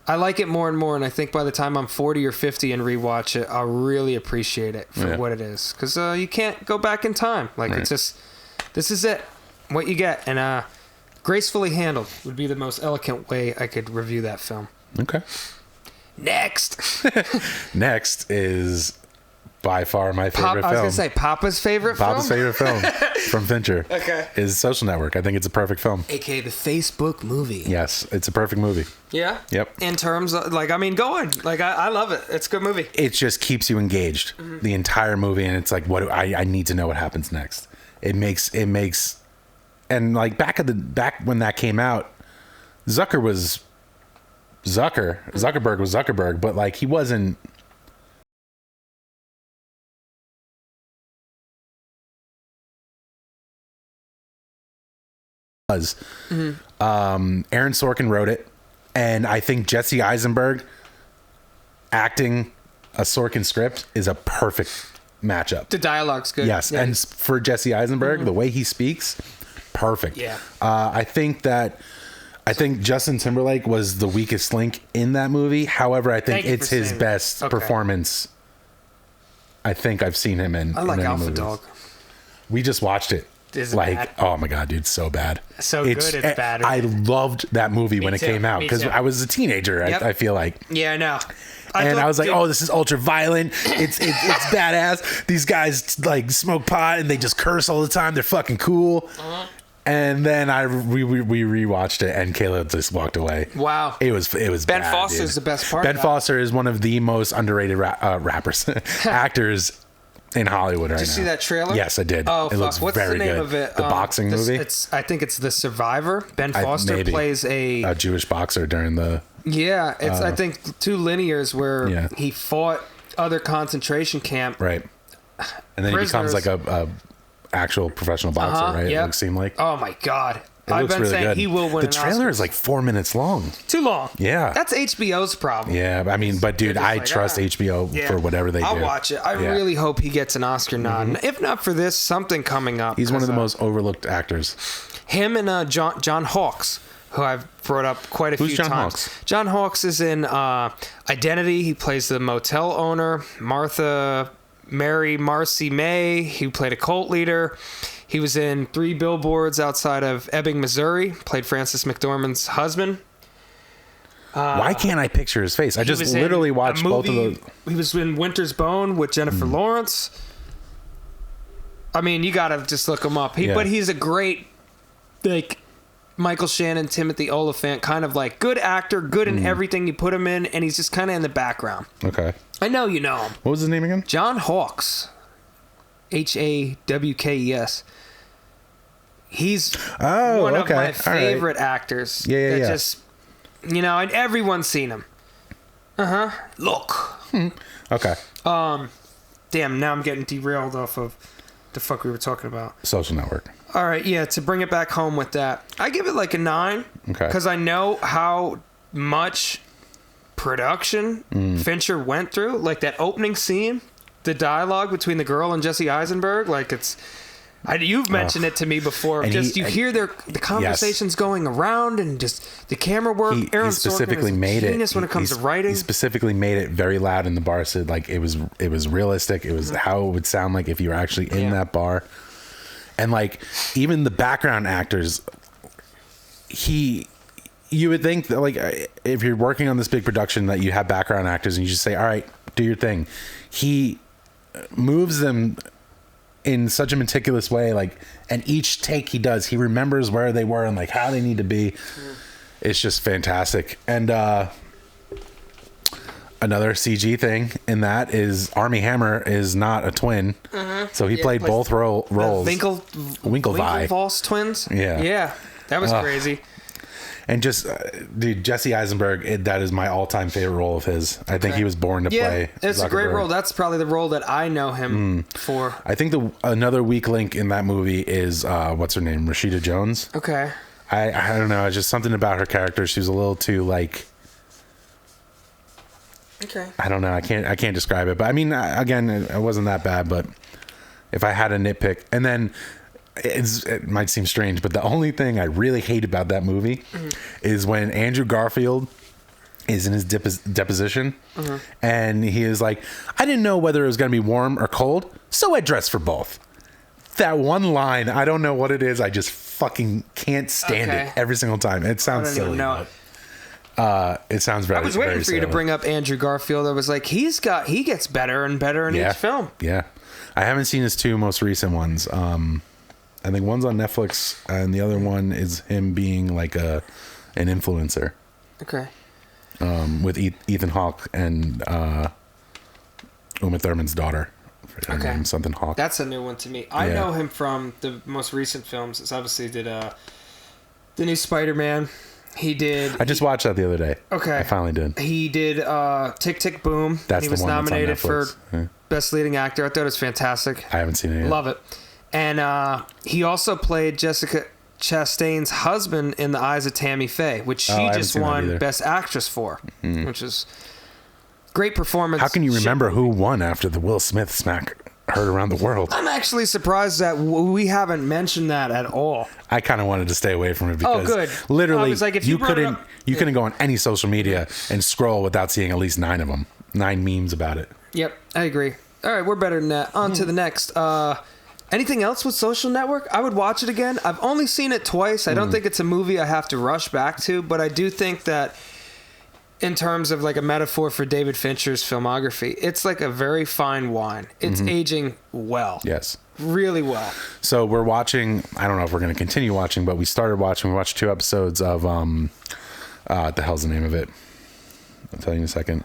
I like it more and more, and I think by the time I'm 40 or 50 and rewatch it, I'll really appreciate it for what it is. Because you can't go back in time. Like, it's just, this is it, what you get. And gracefully handled would be the most eloquent way I could review that film. Okay. Next. Next is by far my favorite film. I was going to say, Papa's favorite film? Papa's favorite film from Fincher is Social Network. I think it's a perfect film. AKA the Facebook movie. Yes, it's a perfect movie. Yeah? Yep. In terms of, like, I mean, go on. Like, I love it. It's a good movie. It just keeps you engaged the entire movie, and it's like, I need to know what happens next. It makes, and like back when that came out, Zuckerberg was Zuckerberg, but like he wasn't. Aaron Sorkin wrote it, and I think Jesse Eisenberg acting a Sorkin script is a perfect matchup. The dialogue's good. Yes, yeah. And for Jesse Eisenberg, the way he speaks, perfect. Yeah. I think Justin Timberlake was the weakest link in that movie. However, I think it's his best performance I think I've seen him in. I like Alpha Dog. We just watched it. Is it bad? Oh my god, dude, it's so bad. It's bad. I loved that movie when it came out because I was a teenager. Yep. I feel like. Yeah, I know. I was like, oh, this is ultra violent. It's badass. These guys like smoke pot and they just curse all the time. They're fucking cool. And then we rewatched it, and Kayla just walked away. Wow, it was Ben bad, Foster's dude. the best part. Ben Foster is one of the most underrated actors in Hollywood right now. Did you see that trailer? Yes, I did. Oh, it looks What's very the name good. of it? The boxing movie? I think it's The Survivor. Ben Foster plays a Jewish boxer during the... Yeah, it's I think 2 linears where he fought other concentration camp. Right. And then prisoners. He becomes like a actual professional boxer, right? Yep. It seemed like. Oh my god. I've been really saying good. He will win. The trailer is like 4 minutes long. Too long. Yeah. That's HBO's problem. Yeah, I mean, but dude, I trust HBO for whatever they do. I'll watch it. I really hope he gets an Oscar nod. If not for this, something coming up. He's one of the most overlooked actors. Him and John Hawkes, who I've brought up quite a few John times. Hawkes? John Hawkes is in Identity. He plays the motel owner, Marcy May. He played a cult leader. He was in 3 Billboards Outside of Ebbing, Missouri. Played Frances McDormand's husband. Why can't I picture his face? I just literally watched both of those. He was in Winter's Bone with Jennifer Lawrence. I mean, you gotta just look him up. But he's a great, like, Michael Shannon, Timothy Olyphant, kind of like good actor, good in everything you put him in, and he's just kind of in the background. Okay. I know you know him. What was his name again? John Hawkes. Hawkes. He's one of my favorite acters. Yeah. Just, and everyone's seen him. Look. Okay. Damn, now I'm getting derailed off of the fuck we were talking about. Social Network. All right, yeah, to bring it back home with that, I give it like a 9. Okay. Because I know how much production Fincher went through. Like that opening scene, the dialogue between the girl and Jesse Eisenberg, like it's... You've mentioned it to me before. And you hear the conversations going around and just the camera work. Aaron specifically Sorkin is a genius when it comes to writing. He specifically made it very loud in the bar, so like it was realistic. It was how it would sound like if you were actually in that bar. And like even the background actors, you would think that like if you're working on this big production that you have background actors and you just say, all right, do your thing. He moves them in such a meticulous way, like, and each take he does, he remembers where they were and like how they need to be. It's just fantastic. And another CG thing in that is Armie Hammer is not a twin, so he played both roles. Winklevoss twins. Yeah, that was crazy. And just, dude, Jesse Eisenberg, that is my all-time favorite role of his. I think he was born to play it's Zuckerberg. a great role. That's probably the role that I know him for. I think another weak link in that movie is, what's her name? Rashida Jones. Okay. I don't know. It's just something about her character. She was a little too, like... Okay. I don't know. I can't describe it. But, I mean, again, it wasn't that bad. But if I had a nitpick... And then... It might seem strange, but the only thing I really hate about that movie is when Andrew Garfield is in his deposition and he is like, I didn't know whether it was going to be warm or cold, so I dressed for both. That one line, I don't know what it is. I just fucking can't stand it every single time. It sounds silly. It sounds very. I was waiting for you to bring up Andrew Garfield. I was like, he gets better and better in each film. Yeah. I haven't seen his two most recent ones. I think one's on Netflix, and the other one is him being like an influencer. Okay. With Ethan Hawke and Uma Thurman's daughter. Her name, something Hawke. That's a new one to me. I know him from the most recent films. It's obviously did the new Spider-Man. He did. I just watched that the other day. Okay. I finally did. He did Tick Tick Boom. That's he was the one nominated that's on Netflix. for Best Leading Actor. I thought it was fantastic. I haven't seen it yet. Love it. And he also played Jessica Chastain's husband in The Eyes of Tammy Faye, which she just won Best Actress for, which is great performance. How can you remember who won after the Will Smith smack heard around the world? I'm actually surprised that we haven't mentioned that at all. I kind of wanted to stay away from it because good. literally I was like, if you couldn't go on any social media and scroll without seeing at least 9 of them. 9 memes about it. Yep, I agree. All right, we're better than that. On to the next. Anything else with Social Network? I would watch it again. I've only seen it twice. I don't think it's a movie I have to rush back to, but I do think that in terms of like a metaphor for David Fincher's filmography, it's like a very fine wine. It's aging well. Yes. Really well. So we're watching, I don't know if we're going to continue watching, but we watched 2 episodes of, what the hell's the name of it? I'll tell you in a second.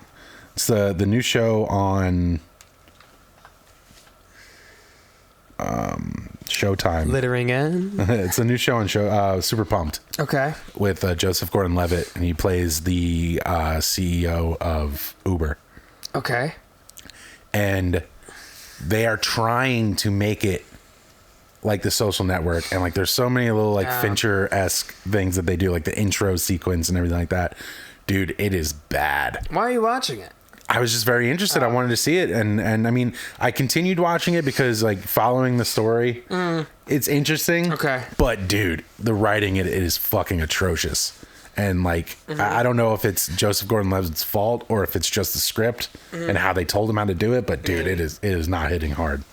It's the new show on... Showtime. Littering in. It's a new show on Super Pumped. Okay. With Joseph Gordon-Levitt, and he plays the CEO of Uber. Okay. And they are trying to make it like The Social Network, and like there's so many little like Fincher-esque things that they do, like the intro sequence and everything like that. Dude, it is bad. Why are you watching it? I was just very interested. I wanted to see it. And I mean, I continued watching it because like following the story, it's interesting. Okay. But dude, the writing, it is fucking atrocious. And like, I don't know if it's Joseph Gordon-Levitt's fault or if it's just the script and how they told him how to do it. But dude, it is not hitting hard.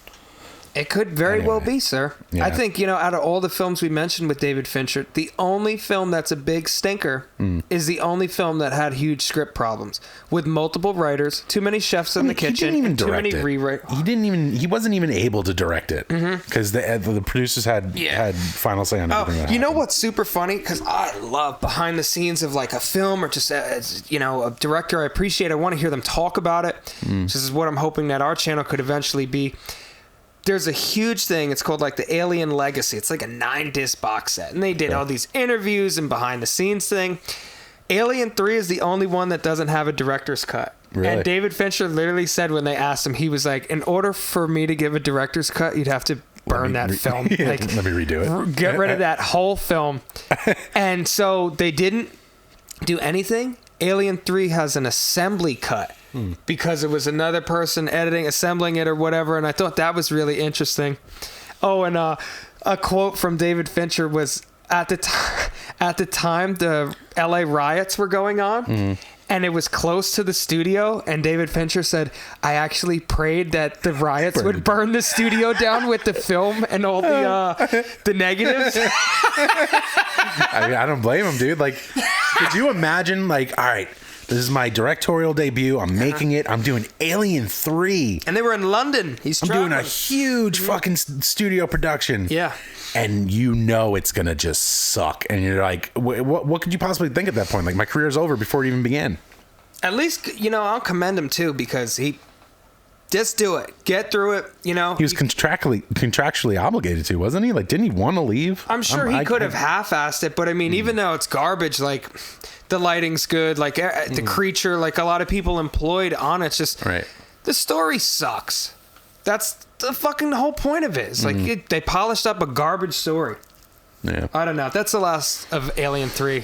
It could very well be, sir. Yeah. I think, out of all the films we mentioned with David Fincher, the only film that's a big stinker is the only film that had huge script problems with multiple writers, too many chefs in the kitchen, and too many rewrites. He wasn't even able to direct it because the producers had final say on everything. You know what's super funny? Because I love behind the scenes of like a film or just as a director I appreciate. I want to hear them talk about it. This is what I'm hoping that our channel could eventually be. There's a huge thing. It's called like the Alien Legacy. It's like a 9-disc box set. And they did all these interviews and behind the scenes thing. Alien 3 is the only one that doesn't have a director's cut. Really? And David Fincher literally said when they asked him, he was like, in order for me to give a director's cut, you'd have to burn that film. Like, let me redo it. Get rid of that whole film. And so they didn't do anything. Alien 3 has an assembly cut. Because it was another person editing, assembling it or whatever, and I thought that was really interesting. Oh, and a quote from David Fincher was, at the time the LA riots were going on, and it was close to the studio, and David Fincher said, I actually prayed that the riots would burn the studio down with the film and all the negatives. I mean, I don't blame him, dude. Like, could you imagine, like, all right, this is my directorial debut. I'm making it. I'm doing Alien 3. And they were in London. I'm doing a huge fucking studio production. Yeah. And it's going to just suck. And you're like, what could you possibly think at that point? Like, my career's over before it even began. At least, I'll commend him, too, because he Just do it. Get through it. You know, he was contractually obligated to, wasn't he? Like, didn't he want to leave? I'm sure he could have half-assed it, but I mean, even though it's garbage, like the lighting's good, like the creature, like a lot of people employed on it's just the story sucks. That's the fucking whole point of it. It's like they polished up a garbage story. Yeah. I don't know. That's the last of Alien 3.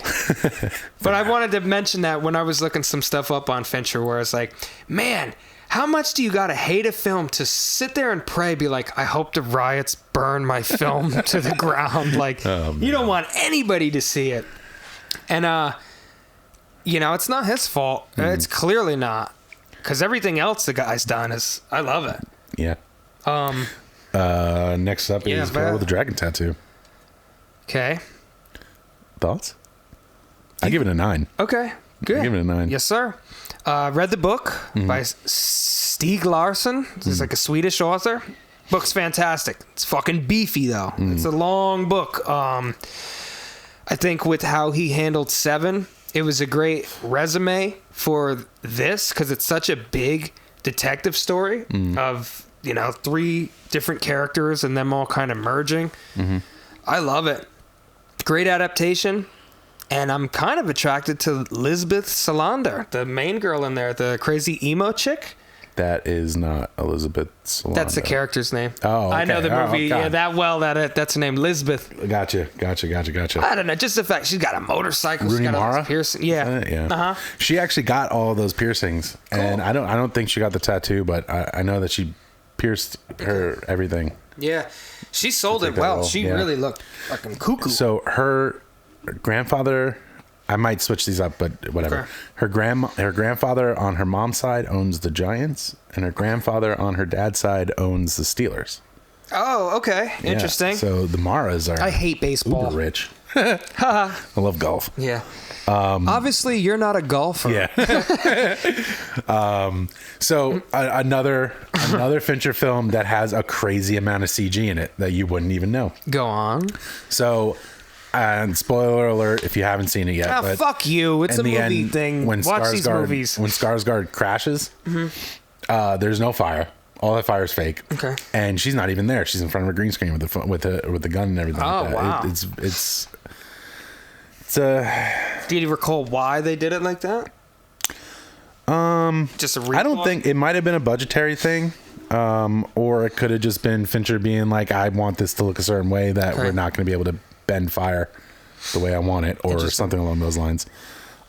But I wanted to mention that when I was looking some stuff up on Fincher, where it's like, man, how much do you got to hate a film to sit there and pray, be like, I hope the riots burn my film to the ground. Like, you don't want anybody to see it. And, you know, it's not his fault. It's clearly not. Because everything else the guy's done is, I love it. Yeah. Next up is Girl with a Dragon Tattoo. Okay. Thoughts? I give it a 9. Okay. Good. I give it a 9. Yes, sir. Read the book by Stieg Larsson. He's like a Swedish author. Book's fantastic. It's fucking beefy though. It's a long book. I think with how he handled Seven, it was a great resume for this because it's such a big detective story of, you know, 3 different characters and them all kind of merging. I love it. Great adaptation. And I'm kind of attracted to Lisbeth Salander, the main girl in there, the crazy emo chick. That is not Elizabeth Salander. That's the character's name. Oh, okay. I know the movie that well. That's her name, Lisbeth. Gotcha. I don't know. Just the fact she's got a motorcycle. Rooney She's got Mara? all those piercings. Yeah. Yeah. She actually got all of those piercings, and I don't think she got the tattoo, but I know that she pierced her everything. Yeah, she sold it well. She really looked fucking cuckoo. So her grandfather, I might switch these up, but whatever. Okay. Her grandfather on her mom's side owns the Giants, and her grandfather on her dad's side owns the Steelers. Oh, okay. Interesting. Yeah, so the Maras are. I hate baseball. Uber rich. I love golf. Yeah. Obviously, you're not a golfer. Yeah. So another Fincher film that has a crazy amount of CG in it that you wouldn't even know. Go on. So, and spoiler alert if you haven't seen it yet. Oh, but fuck you. It's a movie thing. Watch these movies. When Skarsgård crashes, there's no fire. All that fire is fake. Okay. And she's not even there. She's in front of a green screen with the gun and everything. Oh, like that. wow. It's Do you recall why they did it like that? Just a recall? I don't think it might have been a budgetary thing, or it could have just been Fincher being like, I want this to look a certain way that we're not going to be able to bend fire the way I want it, or something along those lines.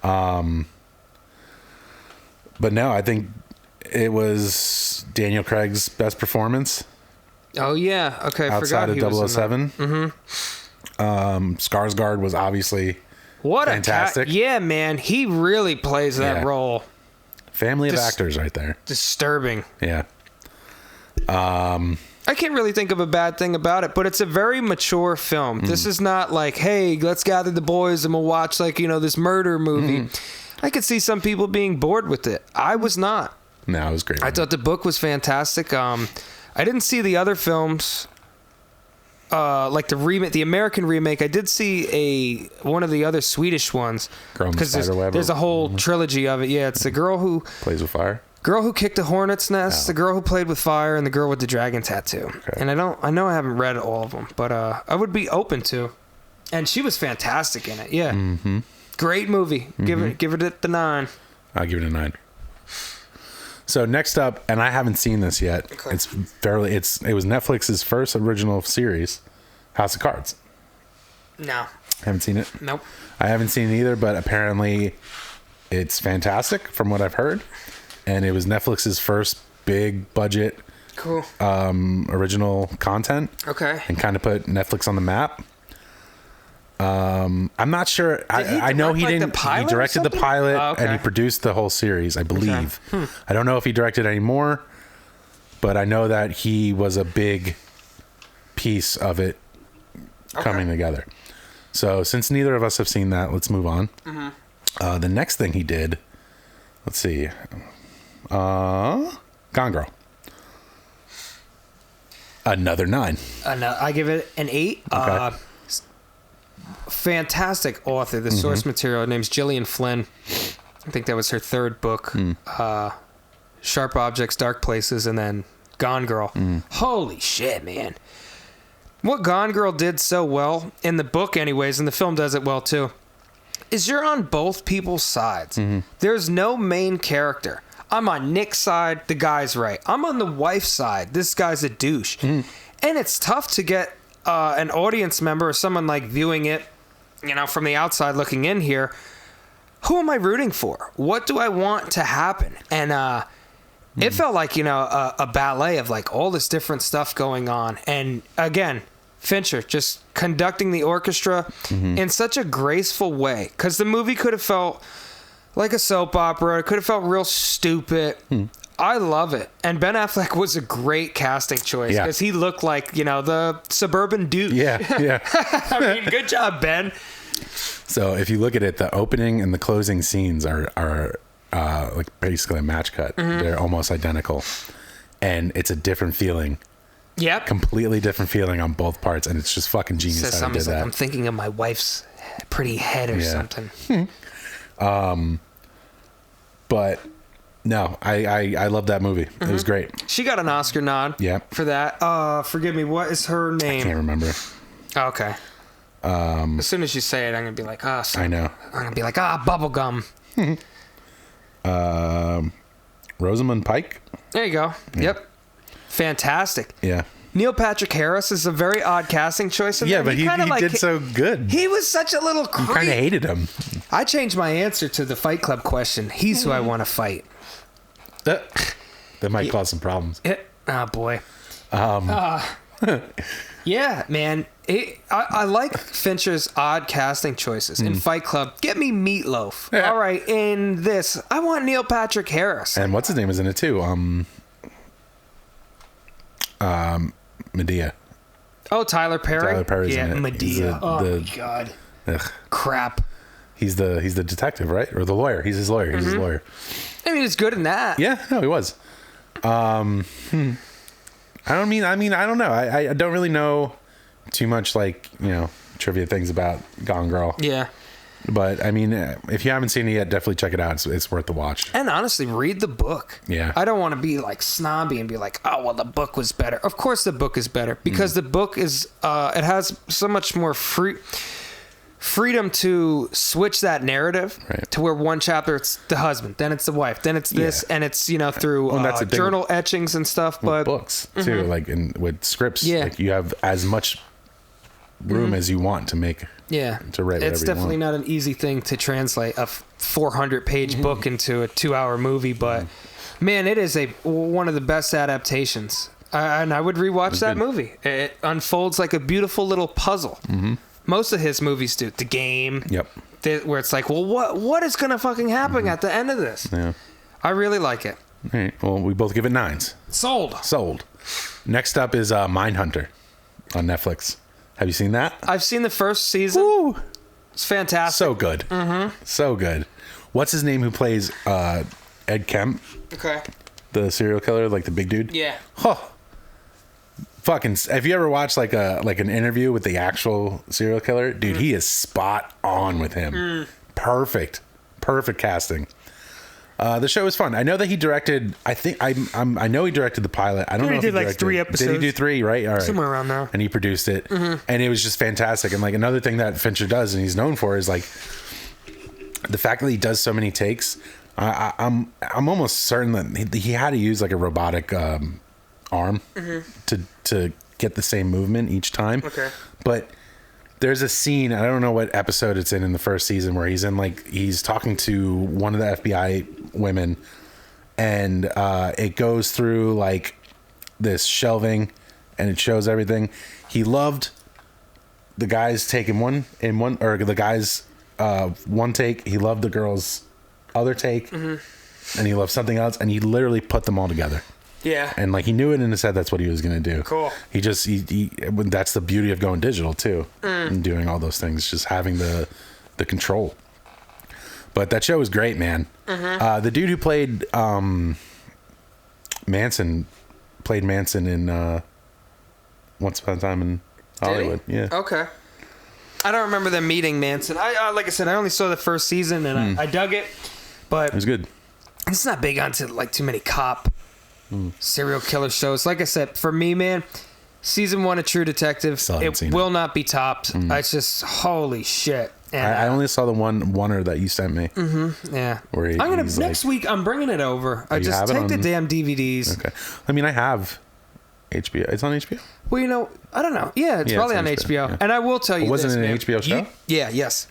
But no, I think it was Daniel Craig's best performance. Oh yeah, okay. Outside of 007. Mm-hmm. Skarsgård was obviously fantastic. Yeah, man, he really plays that role. Family of actors, right there. Disturbing. Yeah. I can't really think of a bad thing about it, but it's a very mature film. This is not like, hey, let's gather the boys and we'll watch this murder movie. I could see some people being bored with it. I was not. No, it was great. I thought the book was fantastic. I didn't see the other films, like the American remake. I did see one of the other Swedish ones. Girl in the Spiderweb. There's a whole trilogy of it. Yeah, it's the girl who plays with fire. Girl who kicked a hornet's nest, the girl who played with fire, and the girl with the dragon tattoo. Okay. And I know I haven't read all of them, but I would be open to. And she was fantastic in it. Yeah. Mm-hmm. Great movie. Mm-hmm. Give it the 9. I'll give it a 9. So next up, and I haven't seen this yet. Okay. It was Netflix's first original series, House of Cards. No. Haven't seen it? Nope. I haven't seen it either, but apparently it's fantastic from what I've heard. And it was Netflix's first big budget original content. Okay. And kind of put Netflix on the map. I'm not sure. I know he didn't. He directed the pilot and he produced the whole series, I believe. Okay. I don't know if he directed any more, but I know that he was a big piece of it coming together. So since neither of us have seen that, let's move on. Mm-hmm. The next thing he did, let's see, Gone Girl. Another 9. I give it an 8. Okay. Fantastic author. The source material, her name's Gillian Flynn. I think that was her 3rd book. Sharp Objects, Dark Places, and then Gone Girl. Holy shit, man. What Gone Girl did so well, in the book anyways, and the film does it well too, is you're on both people's sides. There's no main character. I'm on Nick's side, the guy's right. I'm on the wife's side, this guy's a douche. And it's tough to get an audience member or someone like viewing it, you know, from the outside looking in here. Who am I rooting for? What do I want to happen? And it felt like, you know, a ballet of like all this different stuff going on. And again, Fincher just conducting the orchestra in such a graceful way. Because the movie could have felt like a soap opera. It could have felt real stupid. I love it. And Ben Affleck was a great casting choice because he looked like, you know, the suburban dude. Yeah. I mean, good job, Ben. So if you look at it, the opening and the closing scenes are like basically a match cut. They're almost identical. And it's a different feeling. Yep. Completely different feeling on both parts. And it's just fucking genius Says how they did something like, that. I'm thinking of my wife's pretty head or something. But no, I love that movie. It was great. She got an Oscar nod for that. Forgive me, what is her name? Can't remember. Oh, okay. As soon as you say it, I'm going to be like, I know. I'm going to be like, bubblegum. Rosamund Pike. There you go. Yeah. Yep. Fantastic. Yeah. Neil Patrick Harris is a very odd casting choice. But he did so good. He was such a little creep. You kind of hated him. I changed my answer to the Fight Club question. He's who I want to fight. That might cause some problems. Oh, boy. Yeah, man. I like Fincher's odd casting choices. In Fight Club, get me Meatloaf. Yeah. All right, in this, I want Neil Patrick Harris. And what's his name is in it too? Medea. Oh, Tyler Perry? Tyler Perry's in it. Medea. My God. Ugh. Crap. He's the detective, right? Or the lawyer. He's his lawyer. He's his lawyer. I mean, it's good in that. Yeah, no, he was. I don't know. I don't really know too much, like, you know, trivia things about Gone Girl. Yeah. But I mean, if you haven't seen it yet, definitely check it out. It's worth the watch. And honestly, read the book. Yeah. I don't want to be like snobby and be like, oh, well, the book was better. Of course the book is better because the book is, it has so much more freedom to switch that narrative to where one chapter it's the husband, then it's the wife, then it's this, and it's, you know, through journal etchings and stuff. But books too, like with scripts, like you have as much room as you want to make. Yeah, to write. It's definitely not an easy thing to translate a 400-page book into a 2-hour movie, but man, it is one of the best adaptations. And I would rewatch that movie. It unfolds like a beautiful little puzzle. Most of his movies do. The Game. Yep. Where it's like, well, what is going to fucking happen at the end of this? Yeah. I really like it. All right. Well, we both give it 9s. Sold. Next up is Mindhunter on Netflix. Have you seen that? I've seen the first season. Woo! It's fantastic. So good. So good. What's his name who plays Ed Kemp? Okay. The serial killer, like the big dude? Yeah. Huh. Fucking, have you ever watched like an interview with the actual serial killer? Dude, he is spot on with him. Perfect casting. The show was fun. I know that he directed. I know he directed the pilot. I don't know if he did like 3 episodes. Did he do 3? Right, all right, somewhere around there. And he produced it, and it was just fantastic. And like another thing that Fincher does, and he's known for, is like the fact that he does so many takes. I'm almost certain that he had to use like a robotic arm to get the same movement each time. Okay, but. There's a scene, I don't know what episode it's in the first season, where he's talking to one of the FBI women, and it goes through like this shelving, and it shows everything. He loved the guys taking one take. He loved the girl's other take, and he loved something else, and he literally put them all together. Yeah. And like he knew it in his head that's what he was going to do. Cool. He that's the beauty of going digital too. And doing all those things, just having the control. But that show was great, man. The dude who played Manson in Once Upon a Time in Hollywood. Yeah. Okay. I don't remember them meeting Manson. I like I said, I only saw the first season and I dug it, but it was good. It's not big onto like too many cop serial killer shows. Like I said, for me, man, season 1 of True Detective, it will not be topped. It's just holy shit. And, I only saw the oneer that you sent me. Yeah. Where next week I'm bringing it over. I just take the damn DVDs. Okay. I mean, I have HBO. It's on HBO. Well, I don't know. Yeah, it's probably on HBO. Yeah. And I will tell you, wasn't it an HBO show? Yes.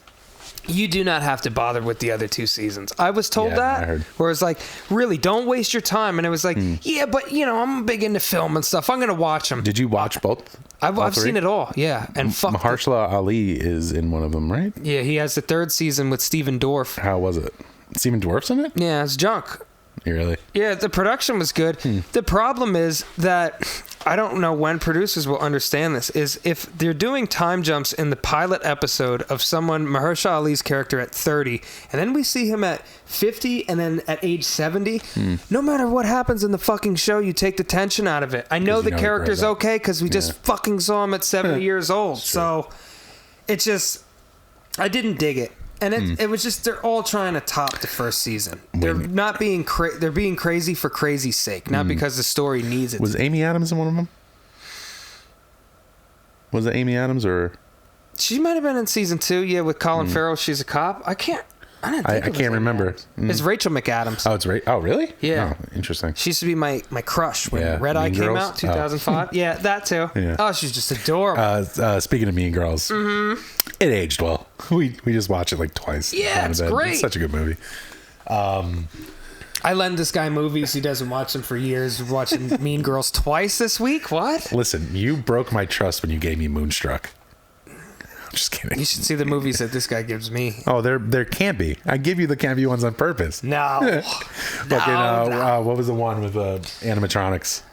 You do not have to bother with the other 2 seasons. I was told that, I heard. where it's like, really, don't waste your time. And it was like, yeah, but I'm big into film and stuff. I'm gonna watch them. Did you watch both? I've seen it all. Yeah, and Mahershala Ali is in one of them, right? Yeah, he has the 3rd season with Stephen Dorff. How was it? Stephen Dorff's in it? Yeah, it's junk. Really? Yeah, the production was good. The problem is that I don't know when producers will understand this, is if they're doing time jumps in the pilot episode of Mahershala Ali's character at 30, and then we see him at 50 and then at age 70, no matter what happens in the fucking show, you take the tension out of it. I know the character's okay because we just fucking saw him at 70 years old. So it's just, I didn't dig it. And it was just, they're all trying to top the first season. They're not being they're being crazy for crazy's sake, not because the story needs it. Was Amy Adams in one of them? Was it Amy Adams or? She might have been in season 2. Yeah, with Colin Farrell. She's a cop. I can't remember. It's Rachel McAdams. Oh, it's Oh, really? Yeah. Oh, interesting. She used to be my crush when Red Eye came out, 2005. Yeah, that too. Yeah. Oh, she's just adorable. Speaking of Mean Girls, it aged well. We just watched it like twice. Yeah, it's great. It's such a good movie. I lend this guy movies. He doesn't watch them for years. We're watching Mean Girls twice this week. What? Listen, you broke my trust when you gave me Moonstruck. Just kidding. You should see the movies that this guy gives me. Oh, they're campy. I give you the campy ones on purpose. No. What was the one with animatronics?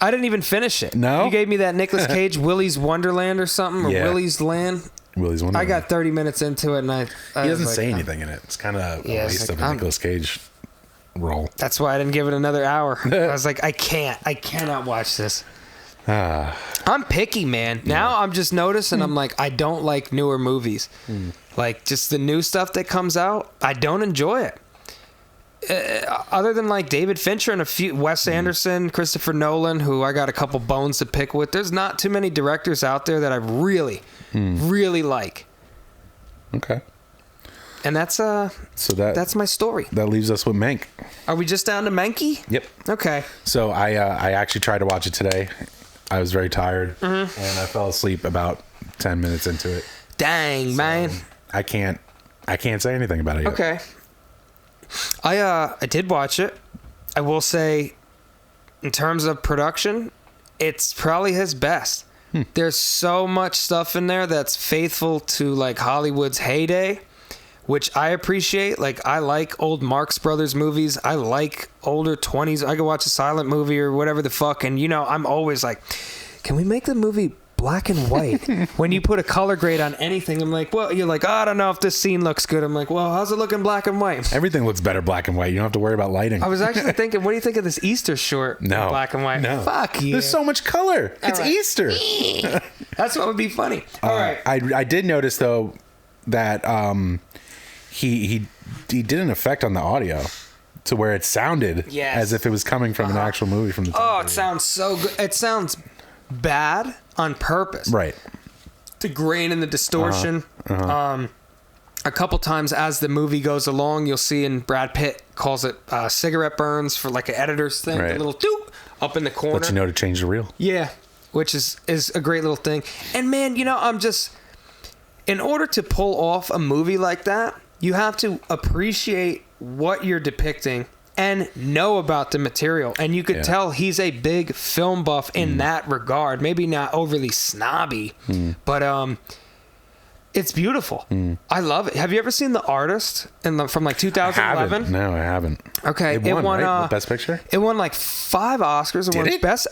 I didn't even finish it. No? You gave me that Nicolas Cage Willy's Wonderland or something, or Willy's Land. Willy's Wonderland. I got 30 minutes into it, and I he doesn't say anything in it. It's kind of a waste of a Nicolas Cage role. That's why I didn't give it another hour. I was like, I cannot watch this. I'm picky, man. Now I'm just noticing, I'm like, I don't like newer movies. Like, just the new stuff that comes out, I don't enjoy it. Other than like David Fincher and a few, Wes Anderson, Christopher Nolan, who I got a couple bones to pick with, there's not too many directors out there that I really, really like. Okay. And that's my story. That leaves us with Mank. Are we just down to Mankey? Yep. Okay. So I actually tried to watch it today. I was very tired, and I fell asleep about 10 minutes into it. Dang, man. I can't say anything about it yet. Okay. I did watch it. I will say, in terms of production, it's probably his best. There's so much stuff in there that's faithful to like Hollywood's heyday, which I appreciate. Like, I like old Marx Brothers movies. I like older 20s. I could watch a silent movie or whatever the fuck. And, I'm always like, can we make the movie black and white? When you put a color grade on anything, I'm like, well, you're like, oh, I don't know if this scene looks good. I'm like, well, how's it looking black and white? Everything looks better black and white. You don't have to worry about lighting. I was actually thinking, what do you think of this Easter short? No. Black and white. No. Fuck you. There's so much color. It's Easter. That's what would be funny. All right. I did notice, though, that he did an effect on the audio to where it sounded as if it was coming from an actual movie from the time. Oh, it sounds so good. It sounds bad on purpose. Right. The grain and the distortion. A couple times as the movie goes along, you'll see, and Brad Pitt calls it cigarette burns for like an editor's thing. Right. A little doop up in the corner. Let you know to change the reel. Yeah. Which is a great little thing. And man, I'm just, in order to pull off a movie like that, you have to appreciate what you're depicting and know about the material. And you could tell he's a big film buff in that regard. Maybe not overly snobby, but it's beautiful. I love it. Have you ever seen The Artist from like 2011? No, I haven't. Okay. It won right? Best Picture? It won like 5 Oscars.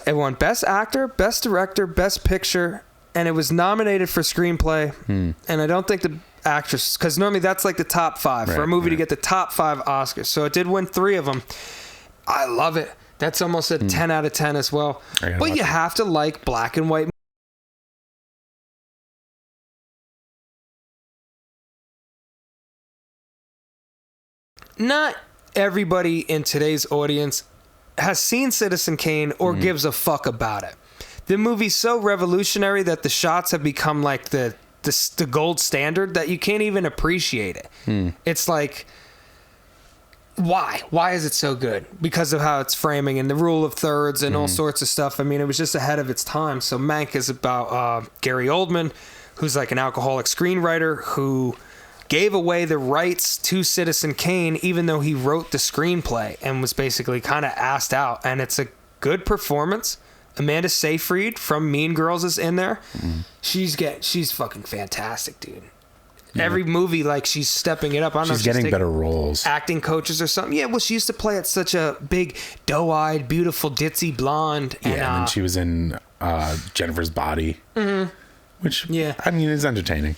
It won Best Actor, Best Director, Best Picture, and it was nominated for Screenplay. And I don't think the actress, because normally that's like the top 5 for a movie to get the top 5 Oscars. So it did win 3 of them. I love it. That's almost a 10 out of 10 as well. But you have to like black and white. Not everybody in today's audience has seen Citizen Kane or gives a fuck about it. The movie's so revolutionary that the shots have become like the gold standard that you can't even appreciate it. It's like, why? Why is it so good? Because of how it's framing and the rule of thirds and all sorts of stuff. I mean, it was just ahead of its time. So Mank is about Gary Oldman, who's like an alcoholic screenwriter who gave away the rights to Citizen Kane, even though he wrote the screenplay, and was basically kind of asked out. And it's a good performance. Amanda Seyfried from Mean Girls is in there. She's fucking fantastic, dude. Every movie, like, she's stepping it up. I don't know if she's getting better roles. Acting coaches or something. Yeah, well, she used to play at such a big, doe-eyed, beautiful, ditzy blonde. And, and then she was in Jennifer's Body, which, I mean, is entertaining.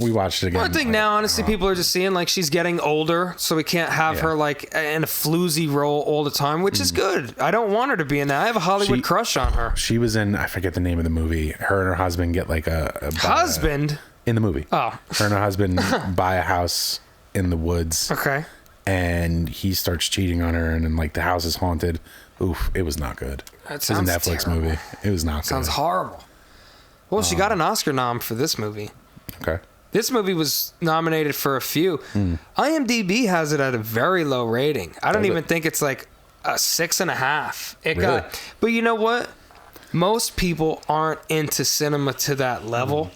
We watched it again. Well, I think now, honestly, people are just seeing, like, she's getting older, so we can't have her, like, in a floozy role all the time, which is good. I don't want her to be in that. I have a Hollywood crush on her. She was in, I forget the name of the movie. Her and her husband get, like, husband? In the movie. Oh. Her and her husband buy a house in the woods. Okay. And he starts cheating on her, and then, like, the house is haunted. Oof, it was not good. That sounds It was a Netflix terrible. movie. It was not good. Sounds horrible. Well, she got an Oscar nom for this movie. Okay. This movie was nominated for a few. IMDb has it at a very low rating. I don't even think it's like a 6.5. Really? But you know what? Most people aren't into cinema to that level.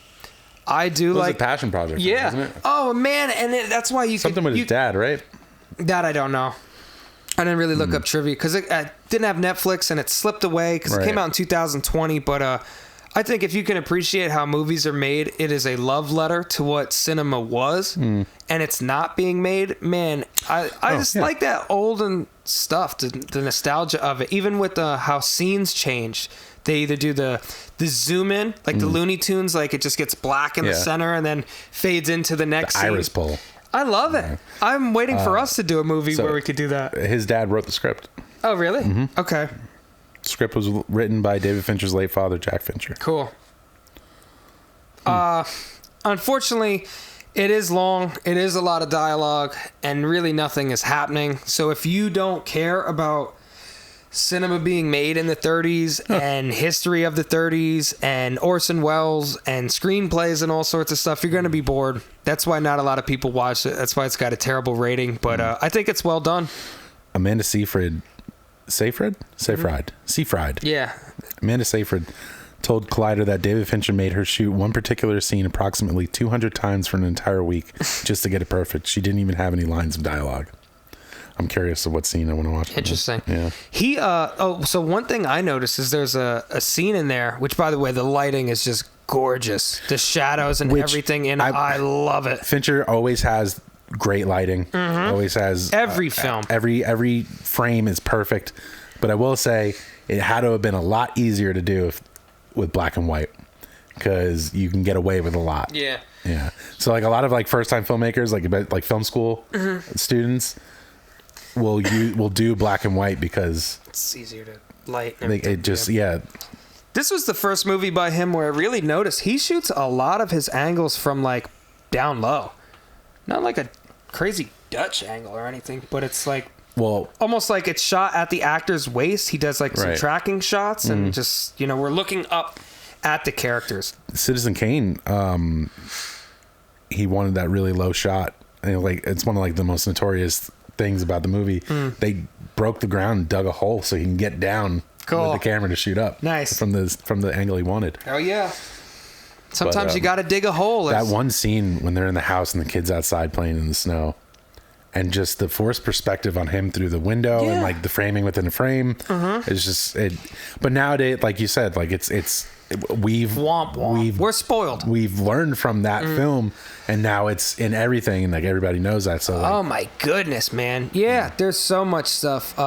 I do It was like a passion project. Yeah. Wasn't it? Oh man, and that's why you Something with his dad, right? That I don't know. I didn't really look up trivia because it didn't have Netflix and it slipped away because it came out in 2020. But I think if you can appreciate how movies are made, it is a love letter to what cinema was, and it's not being made. Man, I just like that olden stuff, the nostalgia of it. Even with how scenes changed, they either do the zoom in, like the Looney Tunes, like it just gets black in the center and then fades into the next scene. Iris pull. I love it. I'm waiting for us to do a movie where we could do that. His dad wrote the script. Oh, really? Okay. The script was written by David Fincher's late father, Jack Fincher. Cool. Unfortunately, it is long. It is a lot of dialogue, and really nothing is happening. So if you don't care about cinema being made in the 30s and history of the 30s and Orson Welles and screenplays and all sorts of stuff, you're going to be bored. That's why not a lot of people watch it. That's why it's got a terrible rating. But I think it's well done. Amanda Seyfried. Seyfried. Yeah. Amanda Seyfried told Collider that David Fincher made her shoot one particular scene approximately 200 times for an entire week just to get it perfect. She didn't even have any lines of dialogue. I'm curious of what scene I want to watch. Interesting. Yeah. He so one thing I noticed is there's a scene in there, which by the way, the lighting is just gorgeous. The shadows and everything in it, I love it. Fincher always has great lighting. Always has every film. Every frame is perfect. But I will say it had to have been a lot easier to do with black and white, because you can get away with a lot. Yeah. Yeah. So like a lot of like first time filmmakers, like film school students will do black and white because it's easier to light. This was the first movie by him where I really noticed he shoots a lot of his angles from like down low. Not like a crazy Dutch angle or anything, but it's like almost like it's shot at the actor's waist. He does like some tracking shots and just, we're looking up at the characters. Citizen Kane, he wanted that really low shot. And it's one of like the most notorious things about the movie. They broke the ground and dug a hole so he can get down with the camera to shoot up. Nice. From the angle he wanted. Oh yeah. Sometimes you got to dig a hole. That one scene when they're in the house and the kid's outside playing in the snow, and just the forced perspective on him through the window and like the framing within the frame is just it. But nowadays, like you said, like we're spoiled. We've learned from that film, and now it's in everything, and like everybody knows that. So oh my goodness, man. Yeah, there's so much stuff.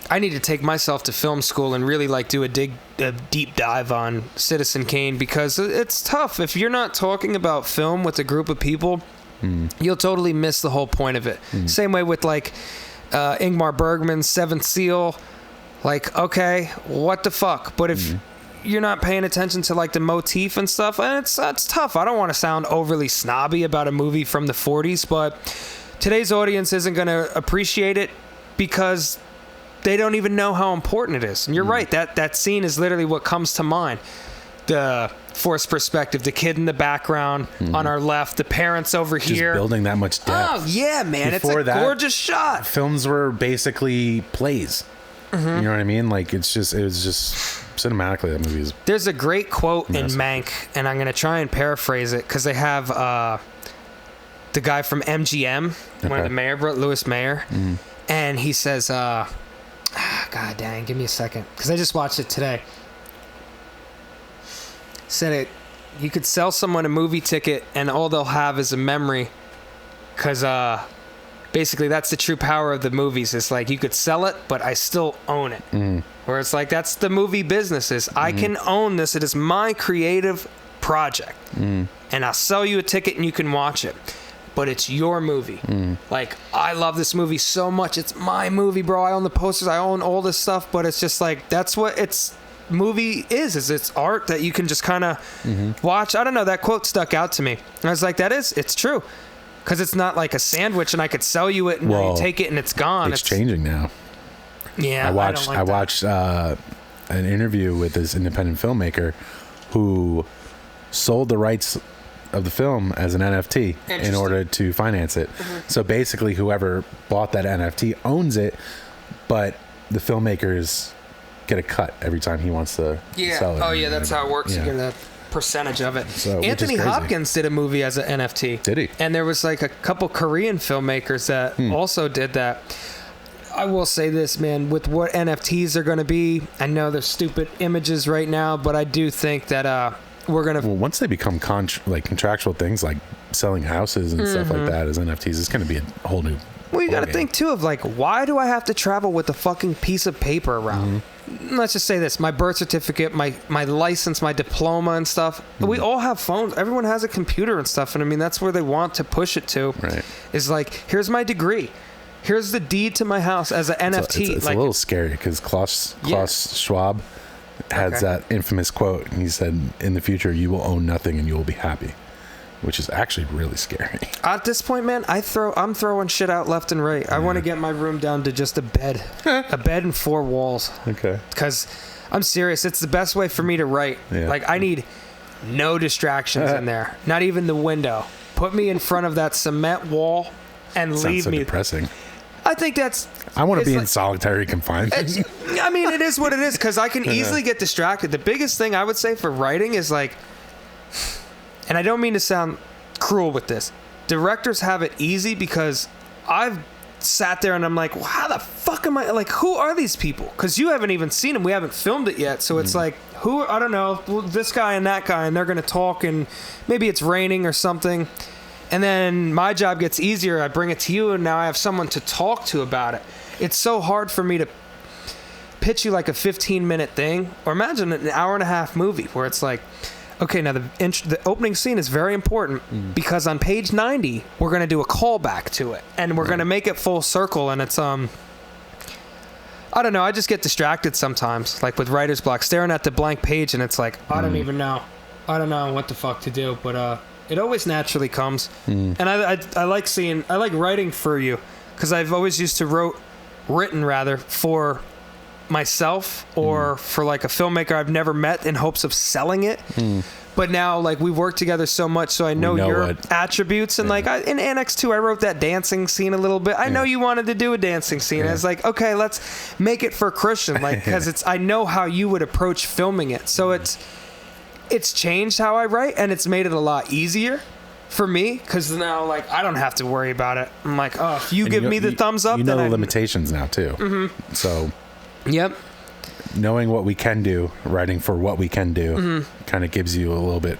I need to take myself to film school and really like do a deep dive on Citizen Kane, because it's tough. If you're not talking about film with a group of people, you'll totally miss the whole point of it. Same way with like Ingmar Bergman's Seventh Seal. Like, okay, what the fuck? But if you're not paying attention to like the motif and stuff, and it's tough. I don't want to sound overly snobby about a movie from the 40s, but today's audience isn't going to appreciate it because they don't even know how important it is. And you're right. That scene is literally what comes to mind. The forced perspective, the kid in the background on our left, the parents over here. Just building that much depth. Oh, yeah, man. Before it's a gorgeous shot. Films were basically plays. You know what I mean? Like, it was just cinematically, that movie is. There's a great quote in Mank, and I'm going to try and paraphrase it because they have the guy from MGM, one of the mayor, Louis Mayer, and he says, God dang, give me a second, because I just watched it today. Said it, you could sell someone a movie ticket and all they'll have is a memory, because basically that's the true power of the movies. It's like you could sell it, but I still own it. Where it's like that's the movie business is. I can own this. It is my creative project, and I'll sell you a ticket and you can watch it, but it's your movie. Like, I love this movie so much. It's my movie, bro. I own the posters. I own all this stuff, but it's just like that's what it's. Movie is it's art that you can just kind of watch. I don't know, that quote stuck out to me, and I was like, it's true, because it's not like a sandwich and I could sell you it and you take it and it's gone. It's changing now. Yeah, I watched an interview with this independent filmmaker who sold the rights of the film as an NFT in order to finance it. So basically whoever bought that NFT owns it, but the filmmakers get a cut every time he wants to sell it. Oh yeah, that's how it works. You get a percentage of it. So, Anthony Hopkins did a movie as an NFT. Did he? And there was like a couple Korean filmmakers that also did that. I will say this, man, with what NFTs are going to be, I know they're stupid images right now, but I do think that we're going to... Well, once they become contractual things like selling houses and stuff like that as NFTs, it's going to be a whole new... Well, you got to think, too, of like, why do I have to travel with a fucking piece of paper around? Let's just say this. My birth certificate, my license, my diploma and stuff. We all have phones. Everyone has a computer and stuff. And I mean, that's where they want to push it to. Right. Is like, here's my degree. Here's the deed to my house as an NFT. It's like, a little scary because Klaus Schwab has that infamous quote. And he said, in the future, you will own nothing and you will be happy. Which is actually really scary. At this point, man, I'm throwing shit out left and right. I want to get my room down to just a bed. A bed and 4 walls. Okay. Because I'm serious. It's the best way for me to write. Yeah. Like, I need no distractions in there. Not even the window. Put me in front of that cement wall and leave me. Depressing. I think that's... I want to be in solitary confinement. I mean, it is what it is, because I can easily get distracted. The biggest thing I would say for writing is like... And I don't mean to sound cruel with this. Directors have it easy because I've sat there and I'm like, well, how the fuck am I? Like, who are these people? Because you haven't even seen them. We haven't filmed it yet. So it's like, who? I don't know. This guy and that guy, and they're going to talk, and maybe it's raining or something. And then my job gets easier. I bring it to you, and now I have someone to talk to about it. It's so hard for me to pitch you like a 15-minute thing. Or imagine an hour-and-a-half movie where it's like, okay, now the opening scene is very important because on page 90, we're going to do a callback to it. And we're going to make it full circle. And it's, I don't know. I just get distracted sometimes, like with writer's block, staring at the blank page. And it's like, I don't even know. I don't know what the fuck to do. But it always naturally comes. And I like writing for you because I've always used to written for myself or for like a filmmaker I've never met in hopes of selling it. But now, like, we work together so much, so I know your attributes. And like in Annex 2, I wrote that dancing scene a little bit. I know you wanted to do a dancing scene. I was like, okay, let's make it for Christian, like, because I know how you would approach filming it. So it's changed how I write, and it's made it a lot easier for me because now, like, I don't have to worry about it. I'm like, oh, if you give me the thumbs up, you know the limitations now too. So. Yep. Knowing what we can do, writing for what we can do, kind of gives you a little bit.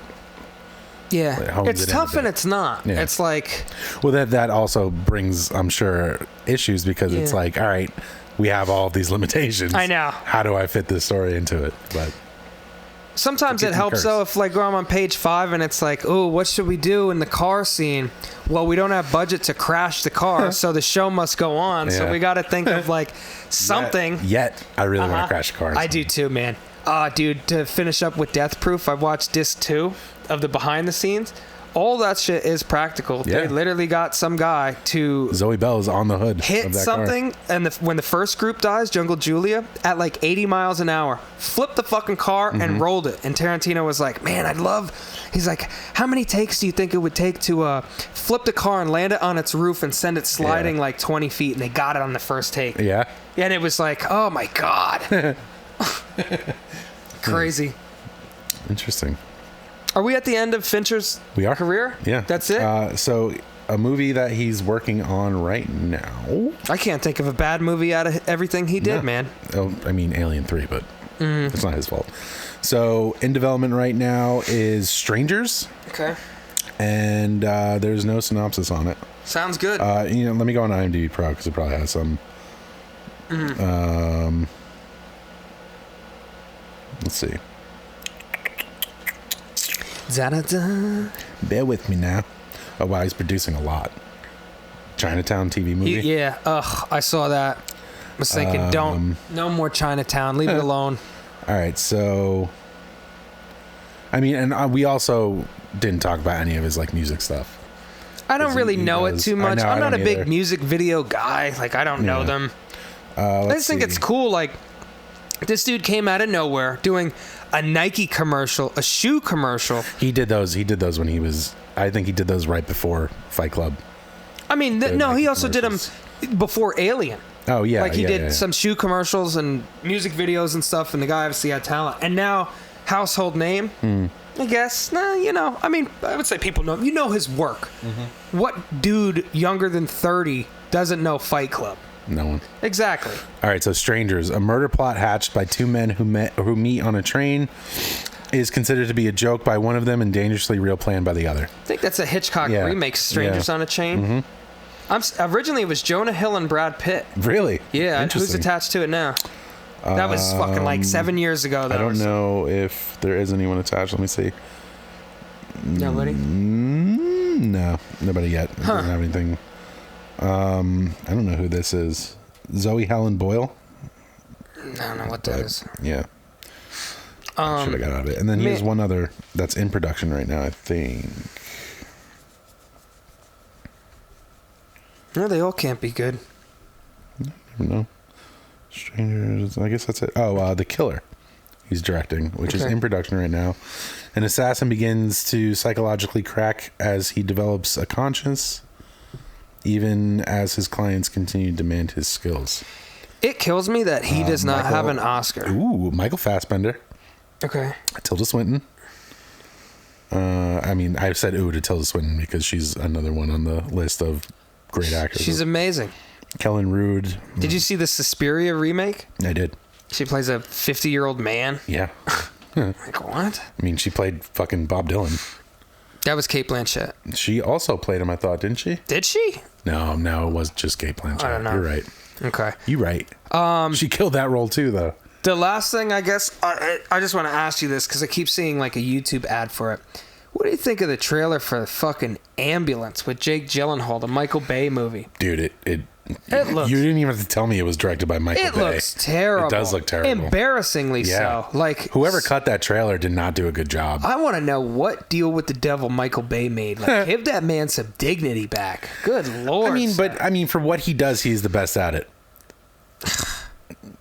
Yeah, it's tough and it's not. Yeah. It's like. Well, that also brings, I'm sure, issues because it's like, all right, we have all these limitations. I know. How do I fit this story into it? But. Sometimes it helps though if like I'm on page 5 and it's like, oh, what should we do in the car scene? Well, we don't have budget to crash the car, so the show must go on. So we got to think of like something. Yet I really want to crash a car. I do too, man. Dude, to finish up with Death Proof, I watched disc 2 of the behind the scenes. all that shit is practical. Yeah. They literally got some guy to Zoe Bell is on the hood. hit of that something, car. and when the first group dies, Jungle Julia, at like 80 miles an hour, flipped the fucking car and rolled it. And Tarantino was like, man, he's like, how many takes do you think it would take to flip the car and land it on its roof and send it sliding like 20 feet? And they got it on the first take. Yeah. And it was like, oh my God. Crazy. Interesting. Are we at the end of Fincher's career? Yeah. That's it? So a movie that he's working on right now. I can't think of a bad movie out of everything he did, man. Oh, I mean, Alien 3, but it's not his fault. So in development right now is Strangers. Okay. And there's no synopsis on it. Sounds good. Let me go on IMDb Pro because it probably has some. Let's see. Da-da-da. Bear with me now. Oh, wow, he's producing a lot. Chinatown TV movie. Yeah. Ugh, I saw that. I was thinking, no more Chinatown. Leave it alone. All right, so. I mean, and we also didn't talk about any of his like music stuff. I don't really know it too much. I'm not a big either. music video guy. Like, I don't know them. I just think it's cool. Like, this dude came out of nowhere doing a Nike commercial, a shoe commercial. He did those when he was. I think he did those right before Fight Club. I mean, he also did them before Alien. Oh yeah, like he did some shoe commercials and music videos and stuff, and the guy obviously had talent. And now, household name, I guess. I mean, I would say people know. You know his work. What dude younger than 30 doesn't know Fight Club? No one. Exactly. All right, so Strangers, a murder plot hatched by two men who meet on a train, is considered to be a joke by one of them and dangerously real plan by the other. I think that's a Hitchcock remake, Strangers on a Chain. Originally, it was Jonah Hill and Brad Pitt. Really? Yeah, who's attached to it now? That was fucking like 7 years ago. I don't know if there is anyone attached. Let me see. Nobody? No, nobody yet. It doesn't have anything. I don't know who this is. Zoe Helen Boyle? I don't know what that is. Yeah. I should have got out of it. And then here's one other that's in production right now, I think. No, they all can't be good. I don't know. Strangers, I guess that's it. Oh, The Killer. He's directing, which is in production right now. An assassin begins to psychologically crack as he develops a conscience, even as his clients continue to demand his skills. It kills me that he does not have an Oscar. Ooh, Michael Fassbender. Okay. Tilda Swinton. I mean, I said ooh to Tilda Swinton because she's another one on the list of great actors. She's amazing. Kellen Rood. Did you see the Suspiria remake? I did. She plays a 50-year-old man. Yeah. Like, what? I mean, she played fucking Bob Dylan. That was Cate Blanchett. She also played him, I thought, didn't she? Did she? No, it was just Cate Blanchett. I don't know. You're right. Okay. You're right. She killed that role too, though. The last thing, I guess, I just want to ask you this because I keep seeing like a YouTube ad for it. What do you think of the trailer for the fucking Ambulance with Jake Gyllenhaal, the Michael Bay movie? Dude, it looks... You didn't even have to tell me it was directed by Michael Bay. It looks terrible. It does look terrible. Embarrassingly so. Like, whoever cut that trailer did not do a good job. I want to know what deal with the devil Michael Bay made. Like, give that man some dignity back. Good Lord. I mean, for what he does, he's the best at it.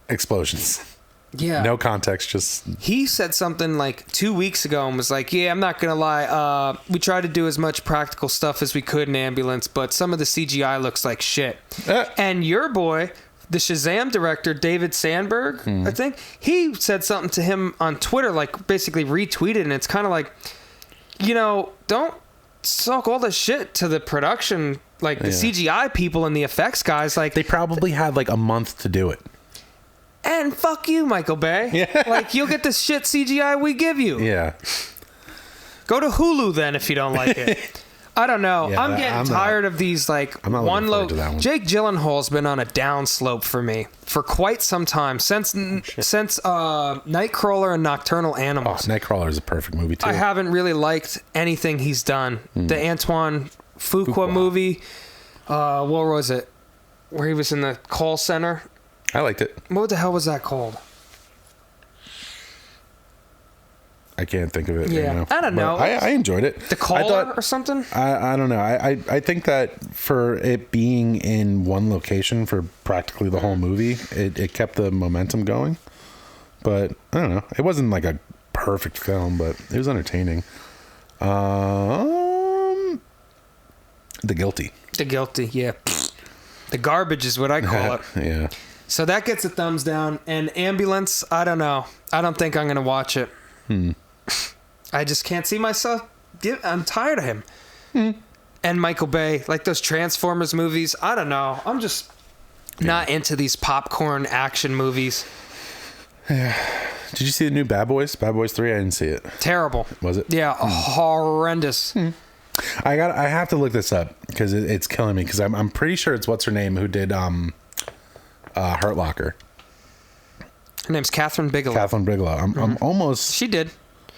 Explosions. Yeah. No context, just... He said something like 2 weeks ago and was like, yeah, I'm not going to lie. We tried to do as much practical stuff as we could in Ambulance, but some of the CGI looks like shit. And your boy, the Shazam director, David Sandberg, I think, he said something to him on Twitter, like basically retweeted, and it's kind of like, don't suck all the shit to the production, like the CGI people and the effects guys. Like, they probably had like a month to do it. And fuck you, Michael Bay. Yeah. Like, you'll get the shit CGI we give you. Yeah. Go to Hulu then if you don't like it. I don't know. Yeah, I'm getting tired of these, like, one low. Jake Gyllenhaal's been on a downslope for me for quite some time. Since Nightcrawler and Nocturnal Animals. Oh, Nightcrawler is a perfect movie, too. I haven't really liked anything he's done. The Antoine Fuqua movie. What was it? Where he was in the call center. I liked it. What the hell was that called? I can't think of it. Yeah, you know? I don't know. I enjoyed it. The Caller or something? I don't know. I think that for it being in one location for practically the whole movie, it kept the momentum going. But I don't know. It wasn't like a perfect film, but it was entertaining. The Guilty. The Guilty, yeah. The garbage is what I call it. Yeah. So that gets a thumbs down. And Ambulance, I don't know. I don't think I'm going to watch it. I just can't see myself. I'm tired of him. And Michael Bay, like those Transformers movies. I don't know. I'm just not into these popcorn action movies. Yeah. Did you see the new Bad Boys? Bad Boys 3? I didn't see it. Terrible. Was it? Yeah, horrendous. I have to look this up because it's killing me because I'm pretty sure it's what's her name who did Hurt Locker. Her name's Catherine Bigelow. Catherine Bigelow. I'm almost. She did.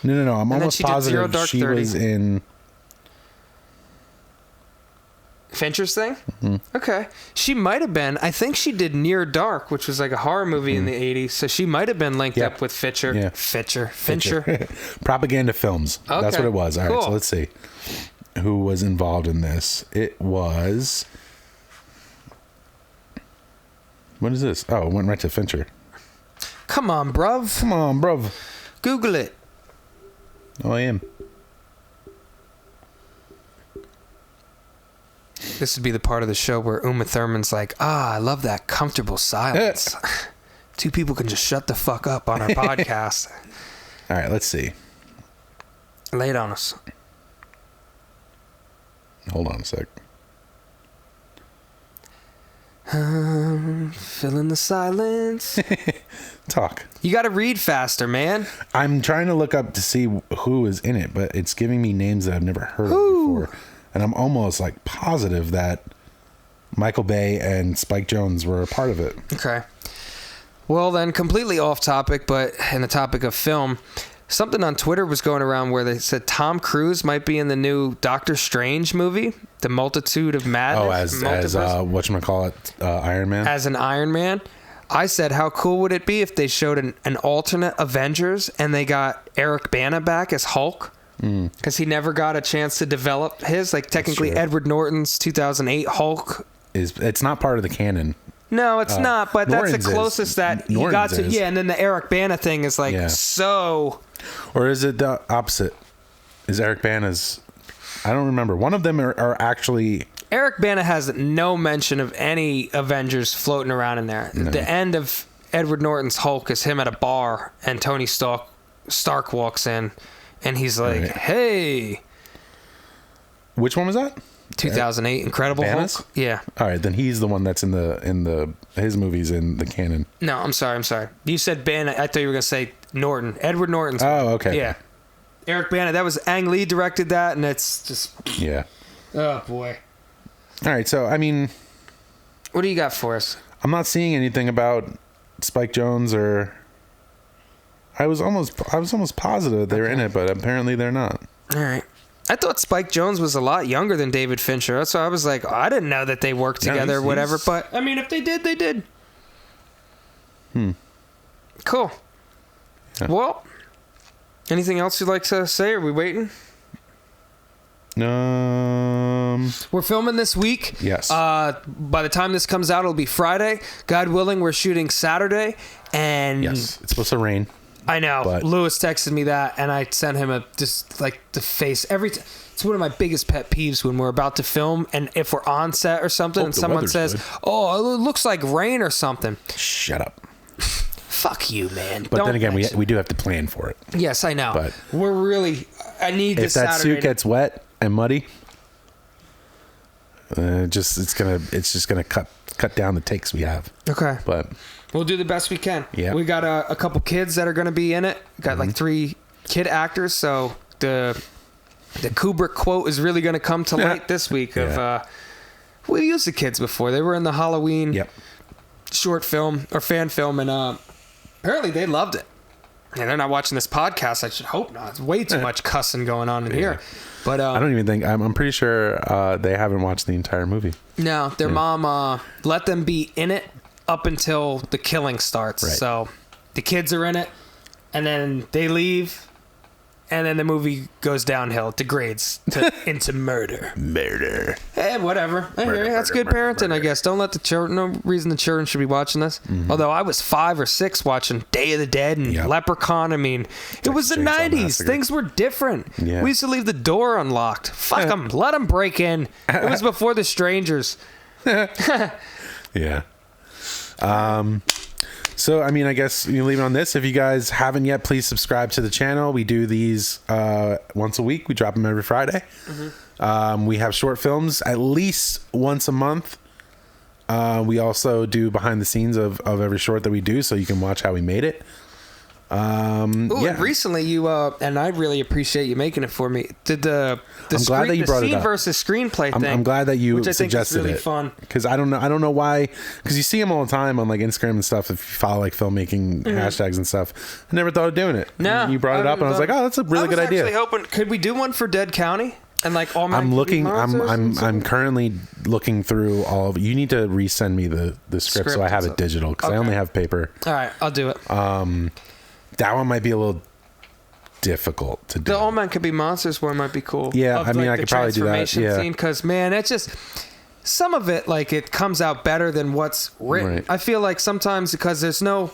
No. I'm And almost then she did Zero positive Dark she 30. was in Fincher's thing? Okay. She might have been. I think she did Near Dark, which was like a horror movie in the 80s. So she might have been linked up with Fincher. Yeah. Fincher. Propaganda Films. Okay. That's what it was. All right, Cool. so let's see who was involved in this. It was. What is this? Oh, it went right to Fincher. Come on, bruv. Come on, bruv. Google it. Oh, I am. This would be the part of the show where Uma Thurman's like, I love that comfortable silence. Two people can just shut the fuck up on our podcast. All right, let's see. Lay it on us. Hold on a sec. Fill in the silence. Talk. You got to read faster, man. I'm trying to look up to see who is in it, but it's giving me names that I've never heard of before. And I'm almost like positive that Michael Bay and Spike Jonze were a part of it. Okay. Well, then, completely off topic, but in the topic of film, something on Twitter was going around where they said Tom Cruise might be in the new Doctor Strange movie, The Multitude of Madness. Oh, as whatchamacallit, Iron Man? As an Iron Man. I said, how cool would it be if they showed an alternate Avengers and they got Eric Bana back as Hulk? Because he never got a chance to develop his. Like, technically, Edward Norton's 2008 Hulk. It's not part of the canon. No, it's not, but Norton's that's the closest that he Norton's got to. is. Yeah, and then the Eric Bana thing is like so. Or is it the opposite? Is Eric Bana's... I don't remember. One of them are actually... Eric Bana has no mention of any Avengers floating around in there. No. The end of Edward Norton's Hulk is him at a bar, and Tony Stark walks in, and he's like, "Hey." Which one was that? 2008 Incredible Bana's? Hulk. Yeah. All right, then he's the one that's in the his movies in the canon. No, I'm sorry. You said Bana. I thought you were gonna say Norton. Edward Norton's. Oh, okay. Yeah. Eric Bana. That was Ang Lee directed that, and it's just. Yeah. Oh boy. All right, so I mean, what do you got for us? I'm not seeing anything about Spike Jonze or. I was almost positive they were in it, but apparently they're not. All right. I thought Spike Jonze was a lot younger than David Fincher. So I was like, oh, I didn't know that they worked together or whatever. But, I mean, if they did, they did. Cool. Yeah. Well, anything else you'd like to say? Are we waiting? We're filming this week. Yes. By the time this comes out, it'll be Friday. God willing, we're shooting Saturday. And yes, it's supposed to rain. I know. But Lewis texted me that, and I sent him just like the face every time. It's one of my biggest pet peeves when we're about to film, and if we're on set or something, and someone says, good. "Oh, it looks like rain or something." Shut up. Fuck you, man. But then again, we do have to plan for it. Yes, I know. But we're really. I need this. If that Saturday suit gets wet and muddy, it's just gonna cut down the takes we have. Okay. But we'll do the best we can. Yeah. We got a couple kids that are going to be in it. Got like 3 kid actors, so the Kubrick quote is really going to come to light this week. We used the kids before. They were in the Halloween short film or fan film, and apparently they loved it. And they're not watching this podcast. I should hope not. It's way too much cussing going on in here. But I don't even think I'm pretty sure they haven't watched the entire movie. No, their mom let them be in it up until the killing starts. Right. So the kids are in it, and then they leave, and then the movie goes downhill, degrades into murder. Murder. Whatever. I hear you. That's good parenting, I guess. Don't let the children. No reason the children should be watching this. Mm-hmm. Although I was 5 or 6 watching Day of the Dead and Leprechaun. I mean, it was the '90s. Things were different. Yeah. We used to leave the door unlocked. Fuck them. Let them break in. It was before the strangers. Yeah. So, I mean, I guess you leave it on this. If you guys haven't yet, please subscribe to the channel. We do these once a week. We drop them every Friday. Mm-hmm. We have short films at least once a month. We also do behind the scenes of every short that we do, so you can watch how we made it. And recently you and I really appreciate you making it for me. Did the I'm glad that you brought it up. Scene versus screenplay thing. I'm glad that you which I suggested think is really it. Fun because I don't know why. Because you see them all the time on like Instagram and stuff. If you follow like filmmaking hashtags and stuff, I never thought of doing it. No, and you brought it up, and I was like, oh, that's a really good idea. I was actually hoping, could we do one for Dead County? And like all my I'm currently looking through all of. You need to resend me the script so I have it digital because I only have paper. All right, I'll do it. That one might be a little difficult to do. The All Men Could Be Monsters one might be cool. Yeah, I mean, I could probably do that. Yeah, because man, it's just some of it like it comes out better than what's written. Right. I feel like sometimes because there's no.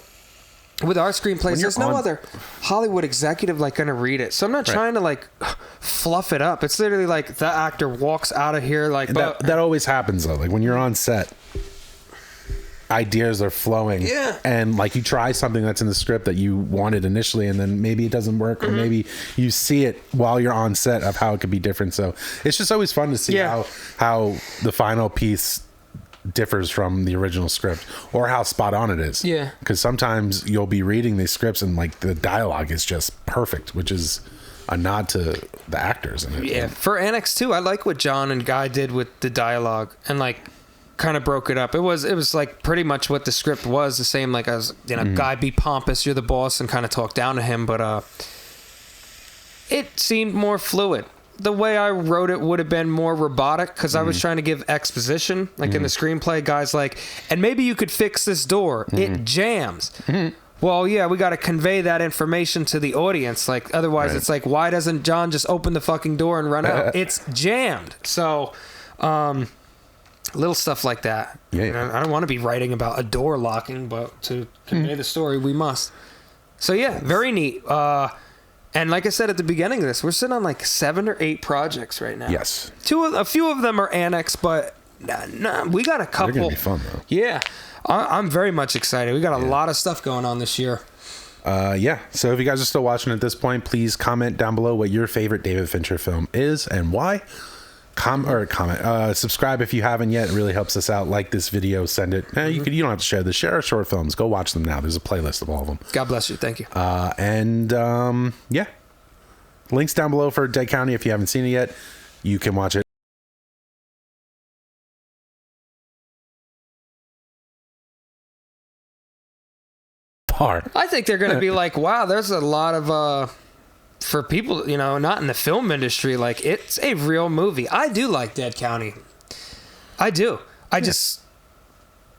With our screenplays, there's no other Hollywood executive like gonna read it, so I'm not trying to like fluff it up. It's literally like the actor walks out of here like. That always happens though. Like when you're on set, ideas are flowing, and like you try something that's in the script that you wanted initially, and then maybe it doesn't work, or maybe you see it while you're on set of how it could be different. So it's just always fun to see how the final piece differs from the original script or how spot on it is. Yeah. Because sometimes you'll be reading these scripts and like the dialogue is just perfect, which is a nod to the actors in it. Yeah. For Annex 2, I like what John and Guy did with the dialogue and like kind of broke it up. It was like pretty much what the script was, the same like as, you know, Guy be pompous, you're the boss, and kind of talk down to him, but it seemed more fluid. The way I wrote it would have been more robotic because I was trying to give exposition. Like in the screenplay, guys like, and maybe you could fix this door. It jams. Well, yeah, we got to convey that information to the audience. Like, otherwise it's like, why doesn't John just open the fucking door and run out? It's jammed. So, little stuff like that. Yeah. I don't want to be writing about a door locking, but to convey the story, we must. So, yeah, very neat. And like I said at the beginning of this, we're sitting on like 7 or 8 projects right now. Yes. A few of them are annex, but we got a couple. They're going to be fun, though. Yeah. I'm very much excited. We got a lot of stuff going on this year. Yeah. So if you guys are still watching at this point, please comment down below what your favorite David Fincher film is and why. Subscribe if you haven't yet. It really helps us out. Like this video, send it. You don't have to share this. Share our short films. Go watch them now. There's a playlist of all of them. God bless you. Thank you. Yeah. Links down below for Dead County. If you haven't seen it yet, you can watch it. I think they're going to be like, wow, there's a lot of for people, you know, not in the film industry, like it's a real movie. I do like Dead County. I do. I just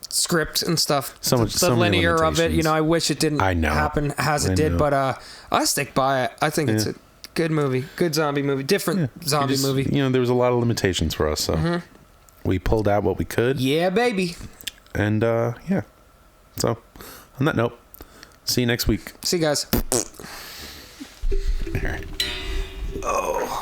script and stuff. The linear of it, you know, I wish it didn't happen as it did, but I stick by it. I think it's a good movie, good zombie movie, different zombie movie. You know, there was a lot of limitations for us, so we pulled out what we could. Yeah, baby. And yeah. So on that note, see you next week. See you guys. All right. Oh.